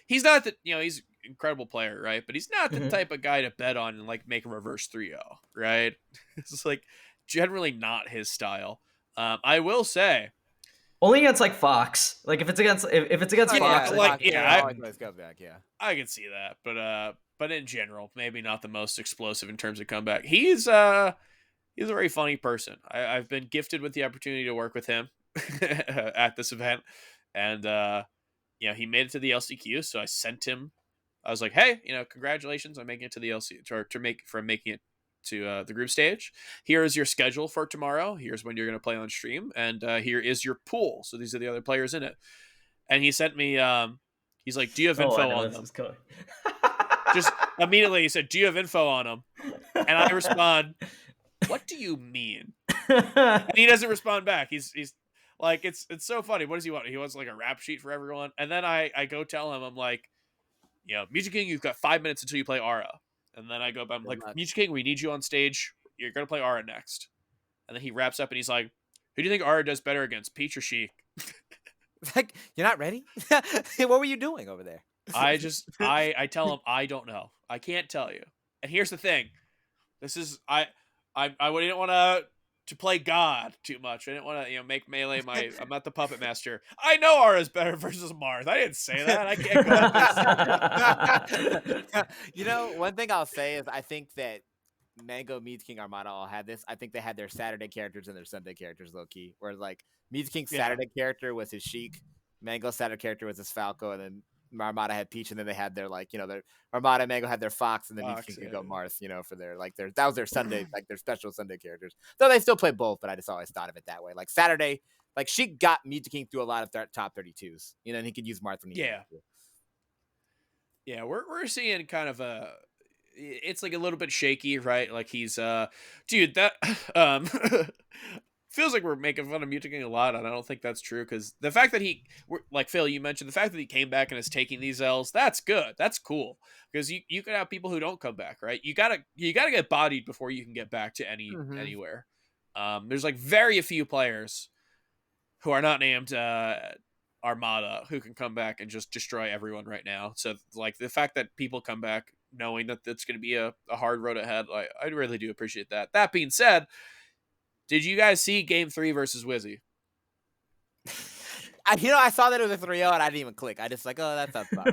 he's not that he's an incredible player, right? But he's not the Mhm. type of guy to bet on and like make a reverse 3-0, right? It's like generally not his style. I will say, Only against like Fox. Like if it's against Oh, Fox, like, I think yeah, always goes back. Yeah. I can see that, but in general, maybe not the most explosive in terms of comeback. He's a very funny person. I've been gifted with the opportunity to work with him at this event, and he made it to the LCQ. So I sent him. I was like, hey, congratulations on making it to the making it to the group stage. Here is your schedule for tomorrow. Here's when you're going to play on stream, and here is your pool. So these are the other players in it. And he sent me. He's like, do you have I info know on this them? is going. Just immediately, he said, do you have info on them? And I respond, what do you mean? And he doesn't respond back. He's like, it's so funny. What does he want? He wants like a rap sheet for everyone. And then I go tell him, I'm like, Mewtwo King, you've got 5 minutes until you play Aura. And then I'm like, Mewtwo King, we need you on stage. You're gonna play Aura next. And then he wraps up and he's like, who do you think Aura does better against, Peach or Sheik? Like, you're not ready? What were you doing over there? I tell him I don't know. I can't tell you. And here's the thing. This is I didn't want to play God too much. I didn't want to make Melee I'm not the puppet master. I know Aura's better versus Marth. I didn't say that. I can't go up One thing I'll say is I think that Mango, Mewtwo King, Armada all had this. I think they had their Saturday characters and their Sunday characters low key. Whereas like Mewtwo King's Yeah. Saturday character was his Sheik, Mango's Saturday character was his Falco, and then Armada had Peach, and then they had their their Armada and Mango had their Fox, and then Mewtwo King could go Marth, for their that was their Sunday, like their special Sunday characters. Though they still play both, but I just always thought of it that way. Like Saturday, like Sheik got Mewtwo King through a lot of top 32s, and he could use Marth when he needed to. Yeah, we're seeing kind of it's like a little bit shaky, right? Like he's dude, that feels like we're making fun of Mutaking a lot, and I don't think that's true, because the fact that like Phil, you mentioned, the fact that he came back and is taking these L's, that's good. That's cool. Because you could have people who don't come back, right? You gotta get bodied before you can get back to anywhere. There's like very few players who are not named Armada who can come back and just destroy everyone right now. So like the fact that people come back knowing that it's going to be a hard road ahead, I really do appreciate that. That being said, did you guys see Game 3 versus Wizzy? I saw that it was a 3-0 and I didn't even click. I just like, oh, that's about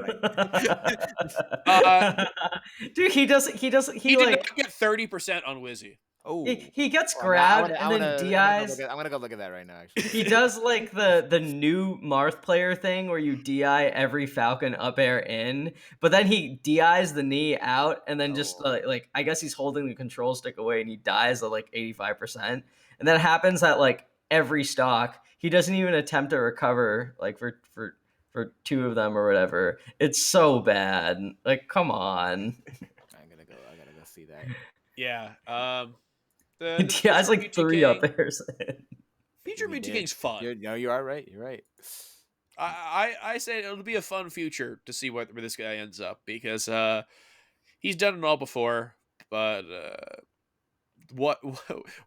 right. Dude, he did like not get 30% on Wizzy. Oh, he gets grabbed and then DIs. I'm gonna go look at that right now. Actually, he does like the new Marth player thing where you DI every Falcon up air in, but then he DIs the knee out, and then just like I guess he's holding the control stick away, and he dies at like 85%, and that happens at like every stock. He doesn't even attempt to recover like for 2 of them or whatever. It's so bad. Like, come on. I gotta go see that. Yeah. He has like 3 up airs. Future Mutaking's fun. You are right. You're right. I say it'll be a fun future to see where this guy ends up, because he's done it all before, but what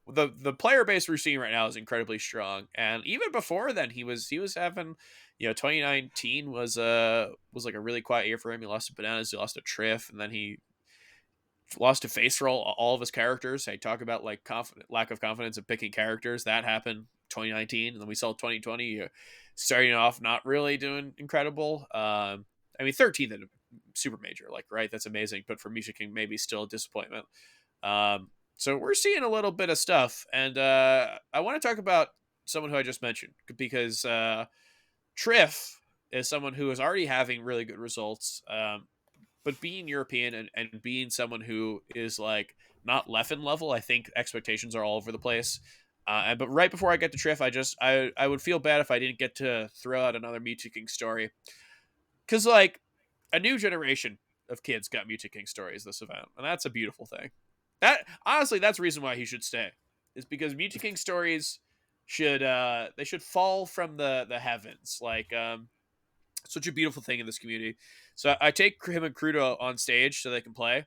the player base we're seeing right now is incredibly strong, and even before then he was having, 2019 was like a really quiet year for him. He lost to Bananas, he lost to Triff, and then he lost to face roll all of his characters. I talk about like lack of confidence in picking characters. That happened 2019, and then we saw 2020 starting off not really doing incredible. I mean, 13th in a super major, like, right? That's amazing, but for Misha King, maybe still a disappointment. So we're seeing a little bit of stuff, and I want to talk about someone who I just mentioned, because Triff is someone who is already having really good results. But being European and being someone who is like not Leffen level, I think expectations are all over the place. But right before I get to Triff, I would feel bad if I didn't get to throw out another Mewtwo King story, because like a new generation of kids got Mewtwo King stories this event, and that's a beautiful thing. That honestly, that's the reason why he should stay, is because Mewtwo King stories should fall from the heavens, like such a beautiful thing in this community. So I take him and Crudo on stage so they can play,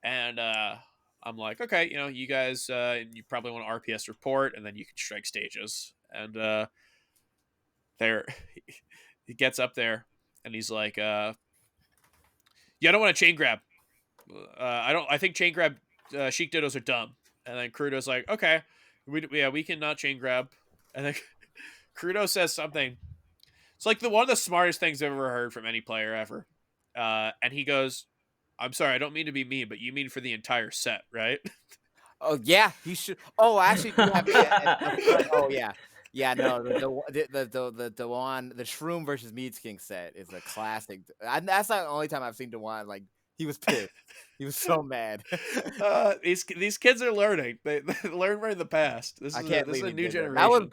and I'm like, okay, you guys, you probably want to RPS report, and then you can strike stages. And there, he gets up there, and he's like, yeah, I don't want to chain grab. I think chain grab Sheik Dittos are dumb. And then Crudo's like, okay, we can not chain grab. And then Crudo says something. It's like one of the smartest things I've ever heard from any player ever. And he goes, I'm sorry, I don't mean to be mean, but you mean for the entire set, right? Oh yeah, he should. Oh, actually, do have oh yeah, yeah. No, the one, the Shroom versus Meads King set is a classic. That's not the only time I've seen Dewan like he was pissed. He was so mad. These kids are learning. They learned from the past. This is a new generation.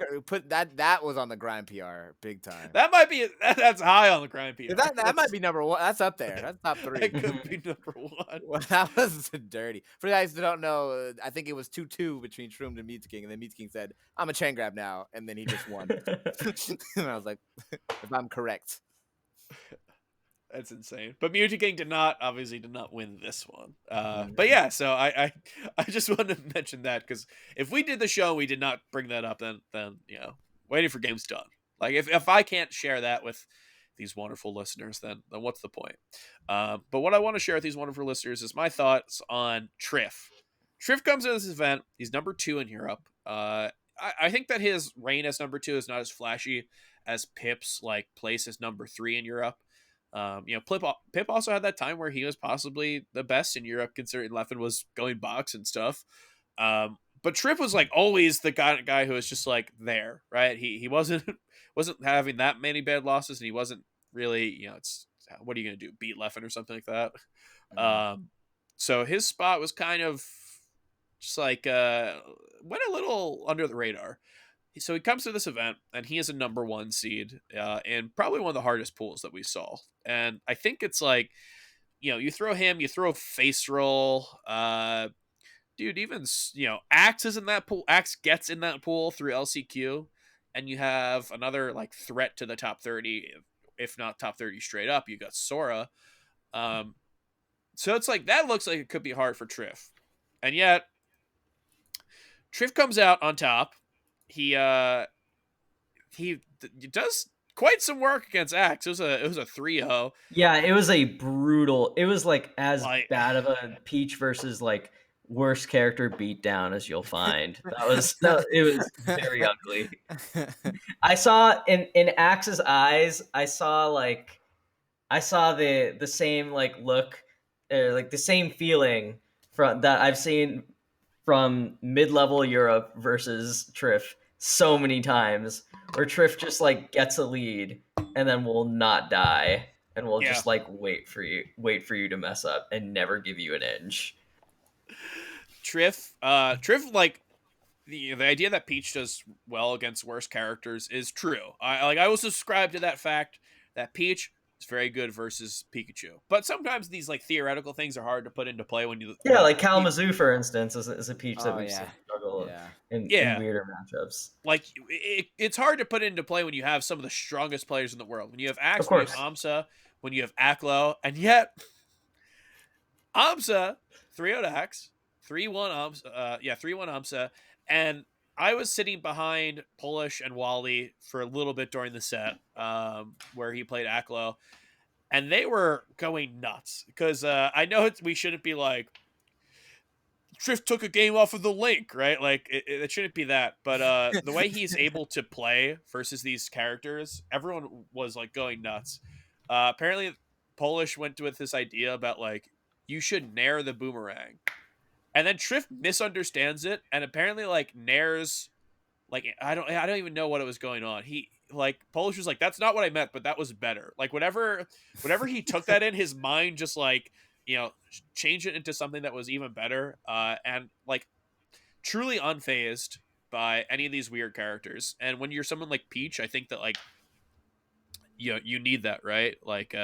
That was on the grind PR big time. That might be that's high on the grind PR. That might be number 1. That's up there. That's top 3. That could be number 1. Well, that was dirty. For you guys who don't know, I think it was 2-2 between Shroom and Meats King, and then Meats King said, "I'm a chain grab now," and then he just won. And I was like, "If I'm correct." That's insane. But Mewtwo King obviously did not win this one. But yeah, so I just wanted to mention that, because if we did the show and we did not bring that up, then waiting for game's done. Like if I can't share that with these wonderful listeners, then what's the point? But what I want to share with these wonderful listeners is my thoughts on Triff. Triff comes into this event. He's number 2 in Europe. I think that his reign as number 2 is not as flashy as Pip's like place as number 3 in Europe. Pip also had that time where he was possibly the best in Europe, considering Leffen was going box and stuff. But Triff was like always the guy who was just like there, right? He wasn't having that many bad losses, and he wasn't really, it's what are you gonna do, beat Leffen or something like that? So his spot was kind of just like went a little under the radar. So he comes to this event, and he is a number 1 seed, and probably one of the hardest pools that we saw. And I think it's like you throw him, you throw face roll, dude, even Axe is in that pool. Axe gets in that pool through LCQ, and you have another like threat to the top 30, if not top 30 straight up. You got Sora, so it's like that looks like it could be hard for Triff, and yet Triff comes out on top. He does quite some work against Axe. It was a 3-0. Yeah, it was a brutal. It was like as Like, bad of a Peach versus like worst character beatdown as you'll find. That was no, it was very ugly. I saw in Axe's eyes, I saw the same like look, like the same feeling from that I've seen from mid-level Europe versus Triff so many times, where Triff just like gets a lead and then will not die and will yeah, just like wait for you to mess up and never give you an inch. Triff like the idea that Peach does well against worse characters is true. I will subscribe to that fact that Peach is very good versus Pikachu. But sometimes these like theoretical things are hard to put into play when Yeah, like Kalamazoo, for instance, is a Peach that Oh we've yeah, seen struggle yeah. in Yeah. weirder matchups. Like it's hard to put into play when you have some of the strongest players in the world. When you have Axe, Of when you have course. Amsa, when you have Aklo, and yet Amsa 3-0 to Axe, 3-1 Amsa, 3-1 Amsa, and I was sitting behind Polish and Wally for a little bit during the set, where he played Aklo, and they were going nuts because I know we shouldn't be like Triff took a game off of the link, right? Like it shouldn't be that, but the way he's able to play versus these characters, everyone was like going nuts. Apparently, Polish went with this idea about like you should nair the boomerang, and then Triff misunderstands it, and apparently like nairs like I don't even know what it was going on. He like Polish was like that's not what I meant, but that was better. Like whatever he took that in, his mind just like change it into something that was even better, and like truly unfazed by any of these weird characters. And when you're someone like Peach, I think that like you need that, right? Like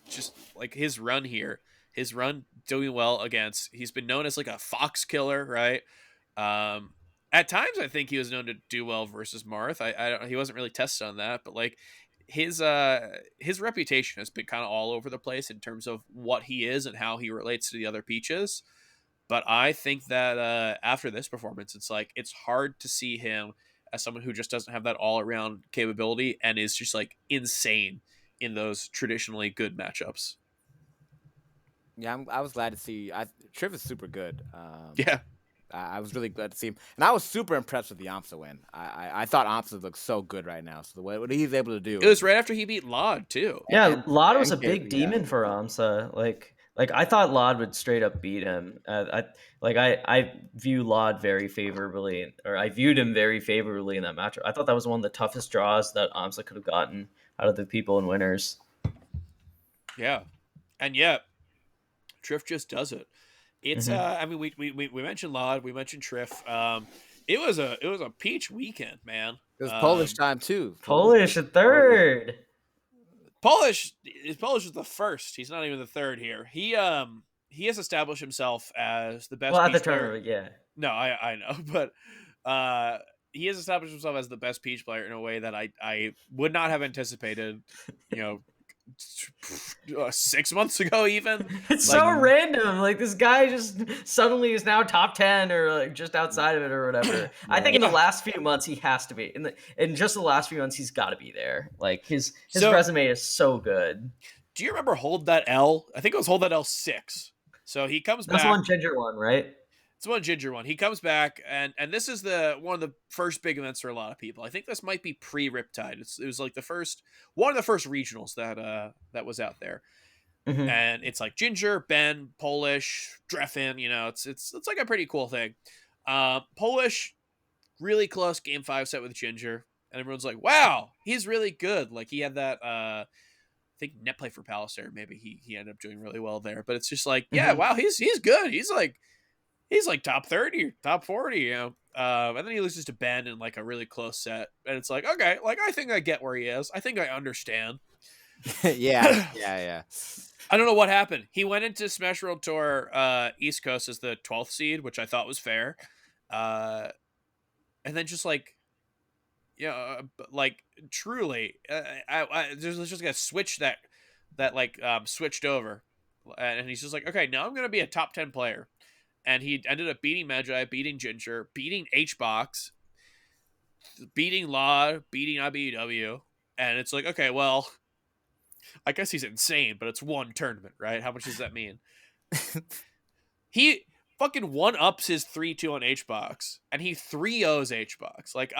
just like his run here, his run doing well against, he's been known as like a fox killer, right? At times I think he was known to do well versus Marth. He wasn't really tested on that, but like his reputation has been kind of all over the place in terms of what he is and how he relates to the other Peaches. But I think that after this performance, it's like it's hard to see him as someone who just doesn't have that all around capability and is just like insane in those traditionally good matchups. Yeah, I was glad to see. Triff is super good. Yeah. I was really glad to see him, and I was super impressed with the Amsa win. I thought Amsa looked so good right now. So what he's able to do. It was right after he beat Lod too. Yeah, Lod was a and big Kaylee, demon for Amsa. Like I thought Lod would straight up beat him. I view Lod very favorably, or I viewed him very favorably in that matchup. I thought that was one of the toughest draws that Amsa could have gotten out of the people in winners. Yeah, and yet Triff just does it. It's Mm-hmm. I mean we mentioned Lod, we mentioned Triff. It was a Peach weekend, man. It was Polish time too. Polish a third. Polish was the first. He's not even the third here. He has established himself as the best. Well, at the Peach player. tournament, yeah. No, I know, but he has established himself as the best Peach player in a way that I would not have anticipated. 6 months ago, even. It's Like, so random. Like this guy just suddenly is now top 10 or like just outside of it or whatever. I think in the last few months he has to be. In just the last few months he's got to be there. Like his resume is so good. Do you remember Hold That L? I think it was Hold That L 6. So he comes back. That's the one Ginger one, right? It's one Ginger one. He comes back, and this is one of the first big events for a lot of people. I think this might be pre-Riptide. It was like one of the first regionals that was out there. Mm-hmm. And it's like Ginger, Ben, Polish, Dreffin. It's like a pretty cool thing. Polish, really close game 5 set with Ginger, and everyone's like, "Wow, he's really good." Like he had that. I think net play for Palliser. Maybe he ended up doing really well there. But it's just like, yeah, wow, he's good. He's like top 30, top 40, and then he loses to Ben in like a really close set, and it's like, okay, like I think I get where he is. I think I understand. Yeah. I don't know what happened. He went into Smash World Tour East Coast as the 12th seed, which I thought was fair. And then just like, like truly, there's just a switch that like switched over, and he's just like, okay, now I'm gonna be a top 10 player, and he ended up beating Magi, beating Ginger, beating HBox, beating Law, beating IBEW, and it's like, okay, well, I guess he's insane, but it's one tournament, right? How much does that mean? He fucking one ups his 3-2 on HBox, and he 3-0s HBox. Like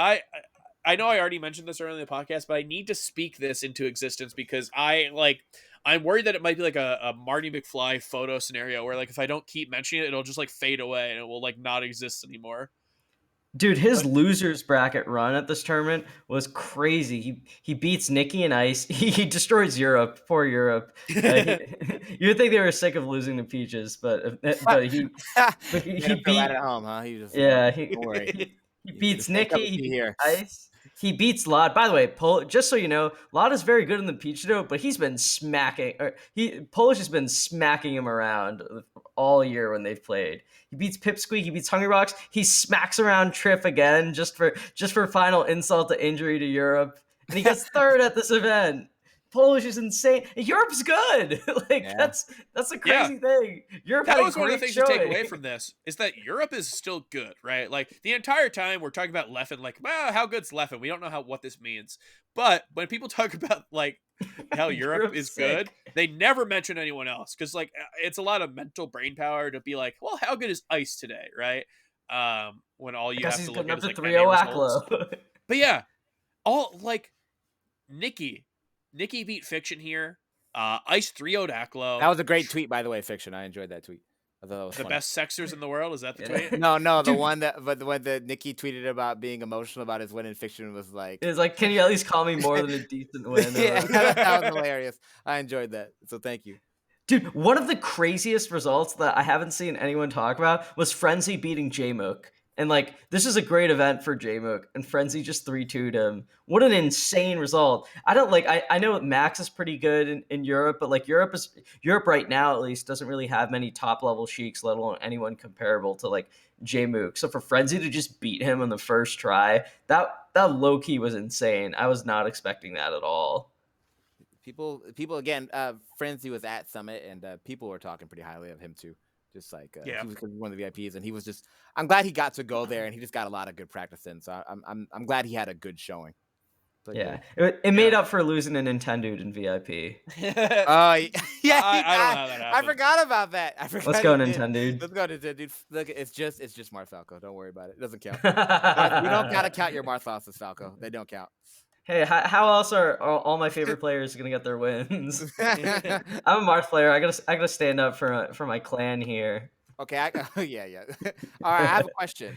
I know I already mentioned this earlier in the podcast, but I need to speak this into existence because I'm worried that it might be like a Marty McFly photo scenario where like if I don't keep mentioning it, it'll just like fade away and it will like not exist anymore. Dude, his losers bracket run at this tournament was crazy. He beats Nikki and Ice. He destroys Europe. Poor Europe. You would think they were sick of losing to Peaches, but he Right beat. at home, huh? He just Yeah, don't worry. he beats Just take up Nikki. a He seat beats here. Ice. He beats Lod. By the way, just so you know, Lod is very good in the Peach Dough, but he's been smacking. Polish has been smacking him around all year when they've played. He beats Pipsqueak. He beats Hungry Box. He smacks around Triff again just for final insult to injury to Europe, and he gets third at this event. Polish is insane. Europe's good. That's the crazy thing. Europe that had was a one of the great things to take showing. away from this is that Europe is still good, right? Like the entire time we're talking about Leffen, like, well, how good's Leffen? We don't know what this means. But when people talk about like how Europe is good, they never mention anyone else because like it's a lot of mental brain power to be like, well, how good is Ice today, right? When all you have to look at is like NA results. But yeah, all like Nikki beat Fiction here. Ice 3-0'd Aklo. That was a great tweet, by the way, Fiction. I enjoyed that tweet. I thought that was the funny. best sexers in the world. Is that the tweet? No, the one that Nikki tweeted about being emotional about his win in Fiction was like, it's like, can you at least call me more than a decent win? Yeah, that was hilarious. I enjoyed that. So thank you. Dude, one of the craziest results that I haven't seen anyone talk about was Frenzy beating Jaymok. And like, this is a great event for Jaymok, and Frenzy just 3-2'd him. What an insane result. I know Max is pretty good in Europe, but like Europe right now at least doesn't really have many top level Sheiks, let alone anyone comparable to like Jaymok. So for Frenzy to just beat him on the first try, that low key was insane. I was not expecting that at all. People again, Frenzy was at Summit, and people were talking pretty highly of him too. Just like he was one of the VIPs, and he was just. I'm glad he got to go there, and he just got a lot of good practice in. So I'm glad he had a good showing. But yeah, it made up for losing a Nintendo in VIP. Yeah, I don't know how that happened. I forgot about that. Let's go Nintendo. Let's go Nintendo. Look, it's just Marth Falco. Don't worry about it. It doesn't count. You don't gotta count your Marth losses, Falco. They don't count. Hey, how else are all my favorite players gonna get their wins? I'm a Marth player. I gotta stand up for my clan here. Okay, yeah. All right, I have a question.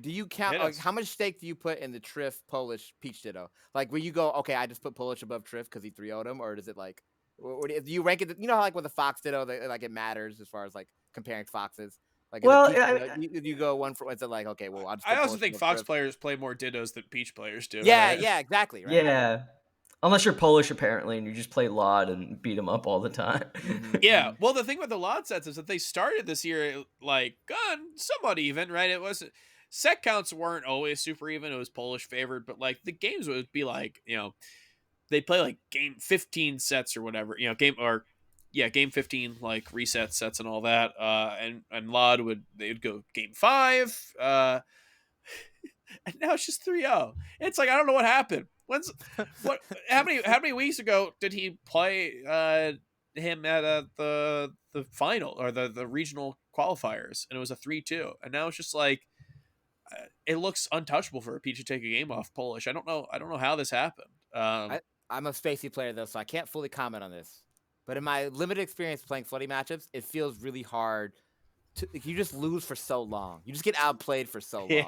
Do you count? Like, how much stake do you put in the Triff Polish Peach Ditto? Like, will you go, okay, I just put Polish above Triff because he 3-0'd him, or does it like, or do you rank it? You know how like with the Fox Ditto, like it matters as far as like comparing Foxes. Like, well, you go one for. Is it like, okay, well, I also think Fox players play more Dittos than Peach players do. Yeah, right? yeah, exactly. Right? Yeah. Unless you're Polish, apparently, and you just play Lod and beat him up all the time. Yeah. Well, the thing with the Lod sets is that they started this year like somewhat even, right? It wasn't set counts weren't always super even. It was Polish favored, but like the games would be like, they play like game 15 sets or whatever, game 15 like reset sets and all that. And Lod they'd go game 5. And now it's just 3-0. It's like I don't know what happened. How many weeks ago did he play him at the final or the regional qualifiers, and it was a 3-2, and now it's just like it looks untouchable for a Peach to take a game off Polish. I don't know how this happened. I'm a Spacey player though, so I can't fully comment on this. But in my limited experience playing flooding matchups, it feels really hard. You just lose for so long. You just get outplayed for so long. Yeah.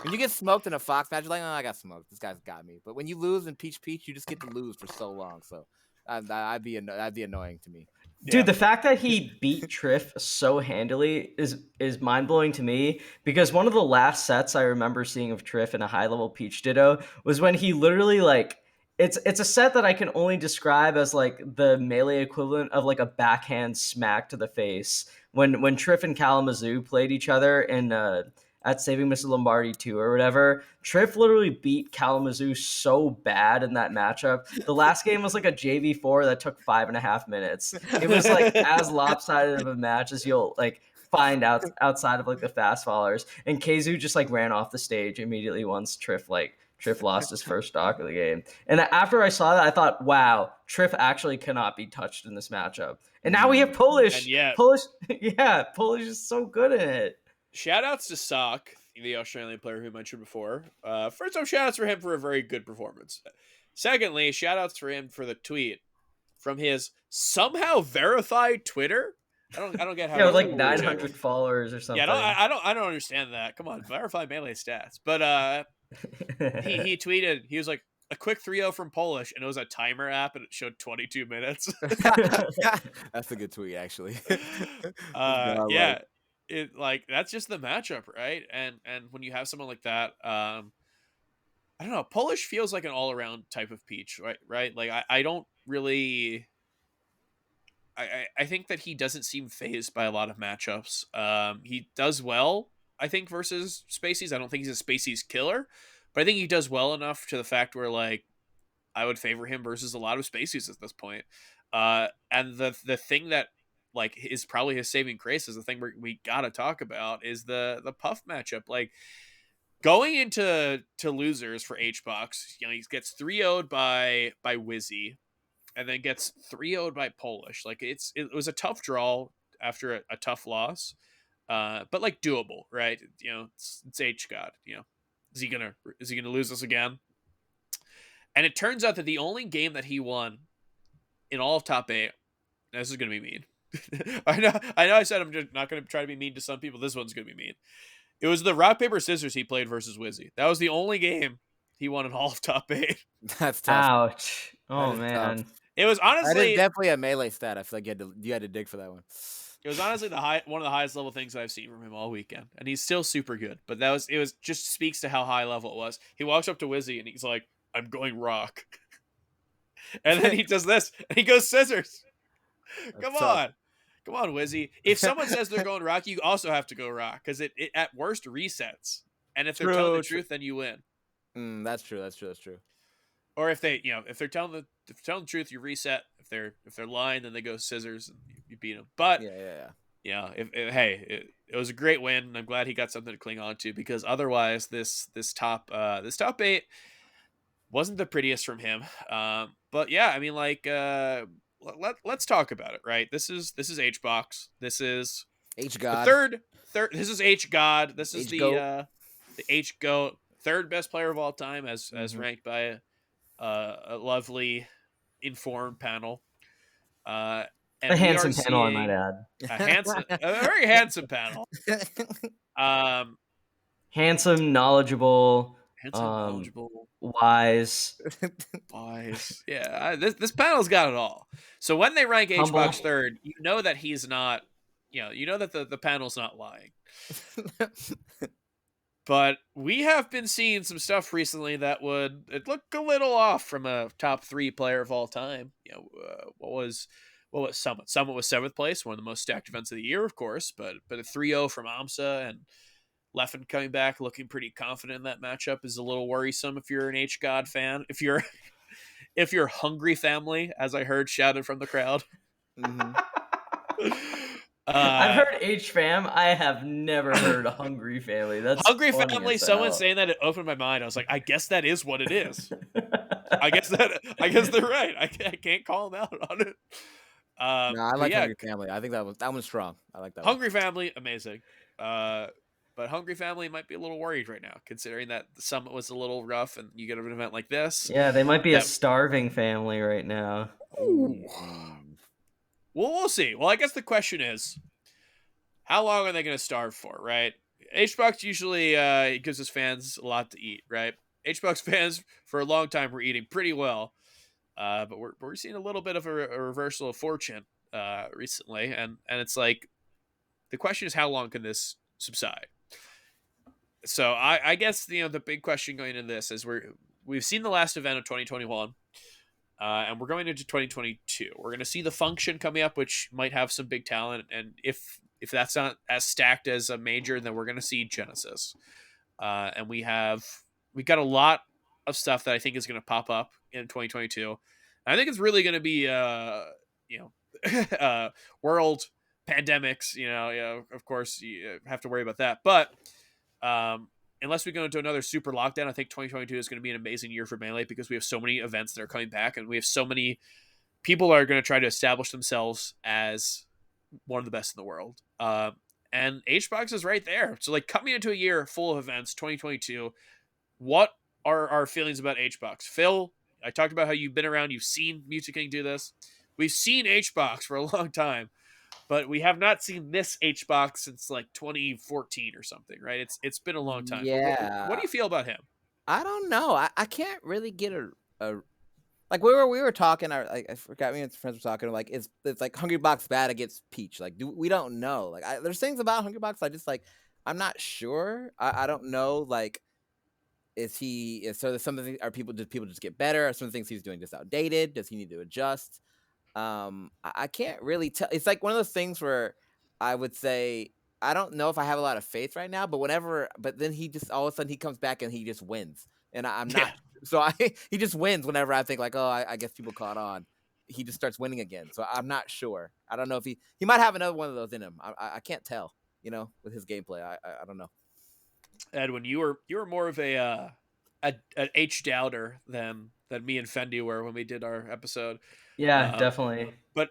When you get smoked in a Fox match, you're like, oh, I got smoked. This guy's got me. But when you lose in Peach, you just get to lose for so long. So that'd be annoying to me. Dude, the fact that he beat Triff so handily is mind-blowing to me, because one of the last sets I remember seeing of Triff in a high-level Peach Ditto was when he literally, like, it's a set that I can only describe as like the Melee equivalent of like a backhand smack to the face. When Triff and Kalamazoo played each other in at Saving Mr. Lombardi 2 or whatever, Triff literally beat Kalamazoo so bad in that matchup. The last game was like a JV4 that took 5.5 minutes. It was like as lopsided of a match as you'll like find outside of like the fast followers. And Keizu just like ran off the stage immediately once Triff lost his first stock of the game. And after I saw that, I thought, wow, Triff actually cannot be touched in this matchup. And now we have Polish. And yet, Polish is so good in it. Shout outs to Sock, the Australian player who I mentioned before. First off, shout outs for him for a very good performance. Secondly, shout outs for him for the tweet from his somehow verified Twitter. I don't get how. Yeah, with like 900 followers or something. Yeah, I don't understand that. Come on, verify Melee stats. But he tweeted, he was like, a quick 3-0 from Polish, and it was a timer app, and it showed 22 minutes. That's a good tweet, actually. Yeah, it like that's just the matchup, right? And when you have someone like that, I don't know, Polish feels like an all around type of peach, right? Like I don't really. I think that he doesn't seem phased by a lot of matchups. He does well, I think, versus Spaceys. I don't think he's a Spaceys killer, but I think he does well enough to the fact where like I would favor him versus a lot of Spaceys at this point. And the thing that like is probably his saving grace is the thing we gotta talk about is the Puff matchup. Like going into losers for HBox, he gets 3-0'd by Wizzy, and then gets 3-0'd by Polish. Like it was a tough draw after a tough loss, but like doable, right? It's H God. Is he gonna lose this again? And it turns out that the only game that he won in all of top 8, this is gonna be mean. I know. I said I'm just not gonna try to be mean to some people. This one's gonna be mean. It was the rock paper scissors he played versus Wizzy. That was the only game he won in all of top 8. That's tough. Ouch! Oh man. Tough. It was honestly that is definitely a Melee stat. I feel like you had to dig for that one. It was honestly one of the highest level things I've seen from him all weekend, and he's still super good. But it was just speaks to how high level it was. He walks up to Wizzy and he's like, "I'm going rock," and then he does this and he goes scissors. Come on, Wizzy. If someone says they're going rock, you also have to go rock because it at worst resets, and if they're telling the truth, then you win. That's true. Or if they, if they're telling the truth, you reset. If they're lying, then they go scissors and you beat them. But yeah. It was a great win. And I'm glad he got something to cling on to because otherwise this top 8 wasn't the prettiest from him. But yeah, I mean, like let's talk about it. Right, this is HBox. This is H God. Third. This is H God. This is H-Goat. The H Goat, third best player of all time as ranked by a lovely informed panel. And a handsome panel, I might add. A very handsome panel. Handsome, knowledgeable, wise. Yeah, this panel's got it all. So when they rank HBox third, you know that he's not. You know that the panel's not lying. But we have been seeing some stuff recently that would look a little off from a top 3 player of all time. What was Summit? Summit was 7th place, one of the most stacked events of the year, of course. But a 3-0 from AMSA and Leffen coming back looking pretty confident in that matchup is a little worrisome if you're an H God fan. If you're Hungry Family, as I heard shouted from the crowd. Mm-hmm. I've heard H fam. I have never heard a Hungry Family. That's Hungry Family. Someone saying that, it opened my mind. I was like, I guess that is what it is. I guess they're right. I can't call them out on it. No, I like Hungry Family. I think that one's strong. I like that. Hungry Family, amazing. But Hungry Family might be a little worried right now, considering that the Summit was a little rough, and you get an event like this. Yeah, they might be a starving family right now. Well, we'll see. Well, I guess the question is, how long are they going to starve for, right? HBox usually gives his fans a lot to eat, right? HBox fans, for a long time, were eating pretty well. But we're seeing a little bit of a reversal of fortune recently. And it's like, the question is, how long can this subside? So I guess, the big question going into this is we've seen the last event of 2021. And we're going into 2022. We're going to see the function coming up, which might have some big talent. And if that's not as stacked as a major, then we're going to see Genesis. And we got a lot of stuff that I think is going to pop up in 2022. And I think it's really going to be world pandemics. Of course you have to worry about that, but unless we go into another super lockdown, I think 2022 is going to be an amazing year for Melee because we have so many events that are coming back, and we have so many people are going to try to establish themselves as one of the best in the world. And HBox is right there. So, like, coming into a year full of events, 2022, what are our feelings about HBox? Phil, I talked about how you've been around, you've seen Music King do this. We've seen HBox for a long time, but we have not seen this HBox since like 2014 or something, right? It's been a long time. But what do Yeah. you feel about him? I don't know. I can't really get a like we were talking. I forgot me and friends were talking. Like it's like Hungry Box bad against Peach. Like we don't know. Like there's things about Hungry Box I just like. I'm not sure. I don't know. Like so there's some things are people just get better? Are some things he's doing just outdated? Does he need to adjust? I can't really tell. It's like one of those things where I would say I don't know if I have a lot of faith right now, but then he just all of a sudden he comes back and he just wins, and I'm Yeah. not. So he just wins whenever I think like, oh, I guess people caught on. He just starts winning again. So I'm not sure. I don't know if he might have another one of those in him. I can't tell. With his gameplay, I don't know. Edwin, you were more of an H doubter than me and Fendi were when we did our episode. Yeah, definitely. But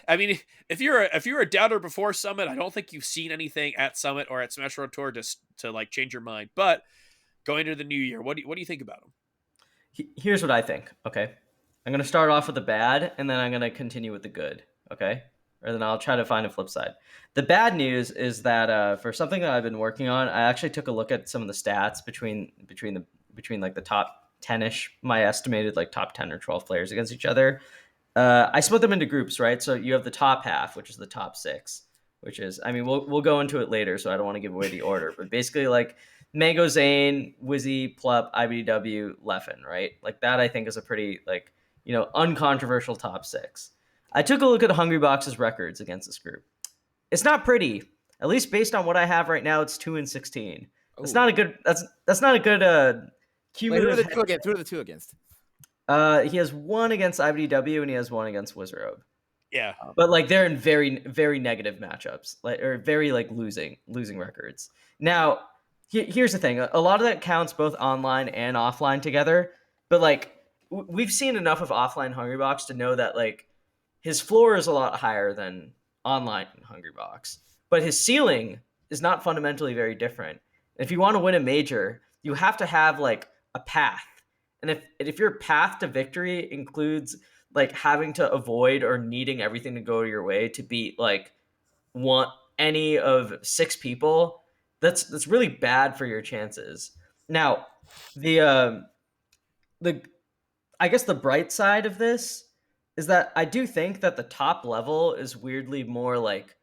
I mean, if you're a doubter before Summit, I don't think you've seen anything at Summit or at Smash Road Tour to like change your mind. But going into the new year, what do you think about him? Here's what I think. Okay, I'm gonna start off with the bad, and then I'm gonna continue with the good. Okay, or then I'll try to find a flip side. The bad news is that for something that I've been working on, I actually took a look at some of the stats between like the top 10ish, my estimated like top 10 or 12 players against each other. I split them into groups, right? So you have the top half, which is the top 6, which is, I mean, we'll go into it later, so I don't want to give away the order, but basically like Mango Zane, Wizzy, Plup, IBDW, Leffen, right? Like that I think is a pretty like, uncontroversial top 6. I took a look at Hungry Box's records against this group. It's not pretty. At least based on what I have right now, it's 2-16. That's not a good that's not a good cumulative. Wait, who are the two against? He has one against IBDW and he has one against Wizrobe. Yeah, but like they're in very very negative matchups, like or very like losing records. Now, here's the thing: a lot of that counts both online and offline together. But like we've seen enough of offline Hungrybox to know that like his floor is a lot higher than online Hungrybox, but his ceiling is not fundamentally very different. If you want to win a major, you have to have like a path. And if your path to victory includes like having to avoid or needing everything to go your way to beat like any of 6 people, that's really bad for your chances. Now, the I guess the bright side of this is that I do think that the top level is weirdly more like,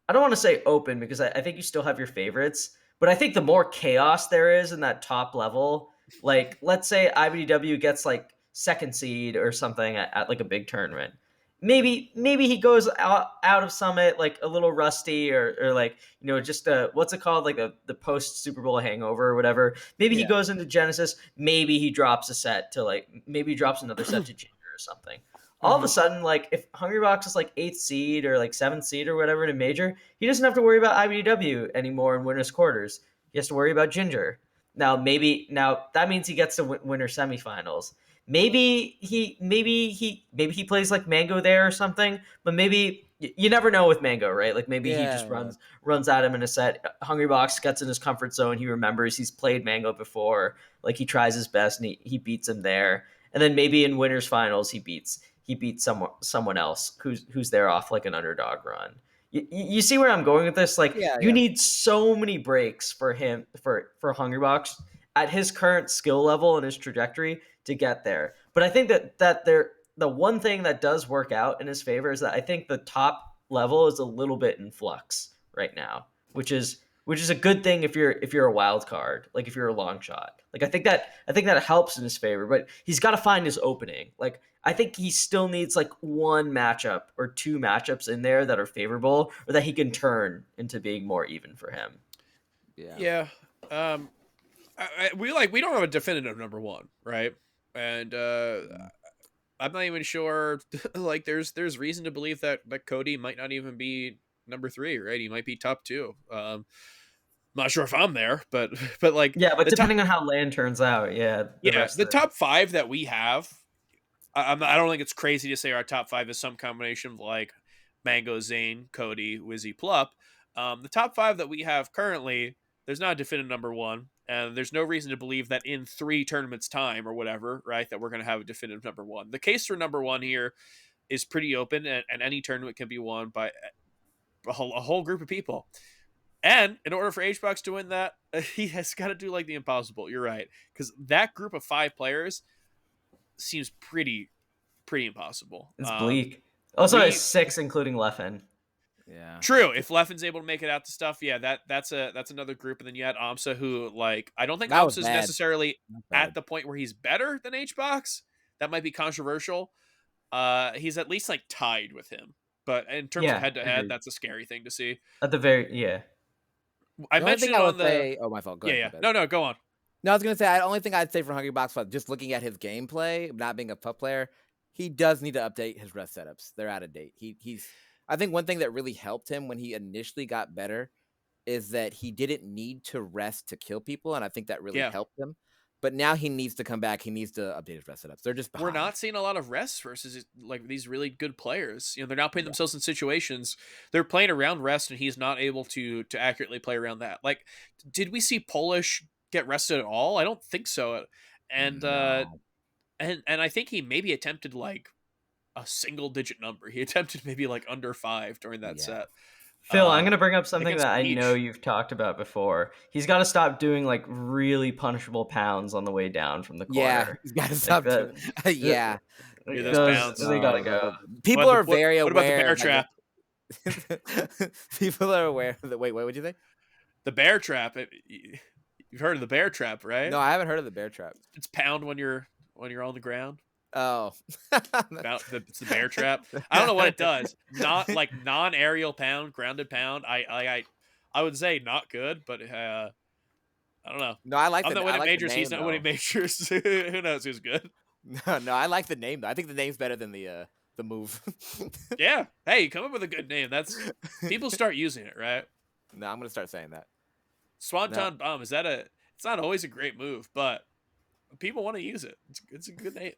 I don't want to say open because I think you still have your favorites, but I think the more chaos there is in that top level, like let's say IBDW gets like 2nd seed or something at like a big tournament. Maybe he goes out of Summit like a little rusty or like, just what's it called? Like the post Super Bowl hangover or whatever. Maybe he goes into Genesis. Maybe he drops a set to like, maybe he drops another set to Ginger or something. All of a sudden, like if Hungrybox is like 8th seed or like 7th seed or whatever in a major, he doesn't have to worry about IBDW anymore in winners quarters. He has to worry about Ginger. Now that means he gets to winner semifinals. Maybe he plays like Mango there or something, but maybe you never know with Mango, right? Like maybe he just runs at him in a set. Hungrybox gets in his comfort zone. He remembers he's played Mango before. Like he tries his best and he beats him there. And then maybe in winners finals he beats someone else who's there off like an underdog run. You see where I'm going with this? Like you need so many breaks for him for Hungrybox at his current skill level and his trajectory to get there. But I think that the one thing that does work out in his favor is that I think the top level is a little bit in flux right now, which is which is a good thing if you're a wild card, like if you're a long shot. Like I think that helps in his favor, but he's got to find his opening. Like I think he still needs like one matchup or two matchups in there that are favorable or that he can turn into being more even for him. Yeah. Yeah. We don't have a definitive number one, right? And I'm not even sure. Like, there's reason to believe that Cody might not even be number three, right? He might be top two. Not sure if I'm there, but like Yeah, but the top, depending on how land turns out, yeah, the yeah, rest the of it. top five that we have. I don't think it's crazy to say our top five is some combination of like Mango, Zane, Cody, Wizzy, Plup. The top five that we have currently, there's not a definitive number one, and there's no reason to believe that in 3 tournaments time or whatever, right, that we're going to have a definitive number one. The case for number one here is pretty open, and any tournament can be won by a whole group of people. And in order for HBox to win that, he has got to do like the impossible. You're right, because that group of 5 players seems pretty impossible. It's bleak. Also, it's We 6 including Leffen. Yeah. True. If Leffen's able to make it out to stuff, yeah, that's another group. And then you had Amsa, who like I don't think That was Amsa's bad. necessarily Not at bad. the point where he's better than HBox. That might be controversial. He's at least like tied with him. But in terms of Yeah, head to head, agreed. that's a scary thing to see. At the very yeah. I The only mentioned thing it I on would the say, oh my fault. Go yeah, ahead. yeah. My bad. No, go on. No, I was gonna say the only thing I'd say for Hungry Box, but just looking at his gameplay, not being a pup player, he does need to update his rest setups. They're out of date. He's. I think one thing that really helped him when he initially got better is that he didn't need to rest to kill people, and I think that really Yeah. helped him. But now he needs to come back. He needs to update his rest setups. They're just We're behind. not seeing a lot of rests versus like these really good players. You know, they're not putting Yeah. themselves in situations. They're playing around rest, and he's not able to accurately play around that. Like, did we see Polish get rested at all? I don't think so. And No. and I think he maybe attempted like a single digit number. He attempted maybe like under 5 during that Yeah. set. Phil, I'm going to bring up something Against that I know Peach. you've talked about before. He's got to stop doing like really punishable pounds on the way down from the Yeah, corner. he's got to Like stop doing. Yeah, Yeah, those those pounds. they got to go. people are What very about the aware. bear of, like, trap? people are aware of the wait, what'd you say? The bear trap. You've heard of the bear trap, right? No, I haven't heard of the bear trap. It's pound when you're on the ground. Oh, It's the bear trap. I don't know what it does. Not like non-aerial pound, grounded pound. I would say not good, but I don't know. No, I like I'm the not I winning like the majors. He's name, not winning though. majors. Who knows who's good? No, I like the name though. I think the name's better than the move. Yeah. Hey, come up with a good name. That's people start using it, right? No, I'm gonna start saying that. Swanton Bomb. Is that a? It's not always a great move, but people want to use it. It's a good name.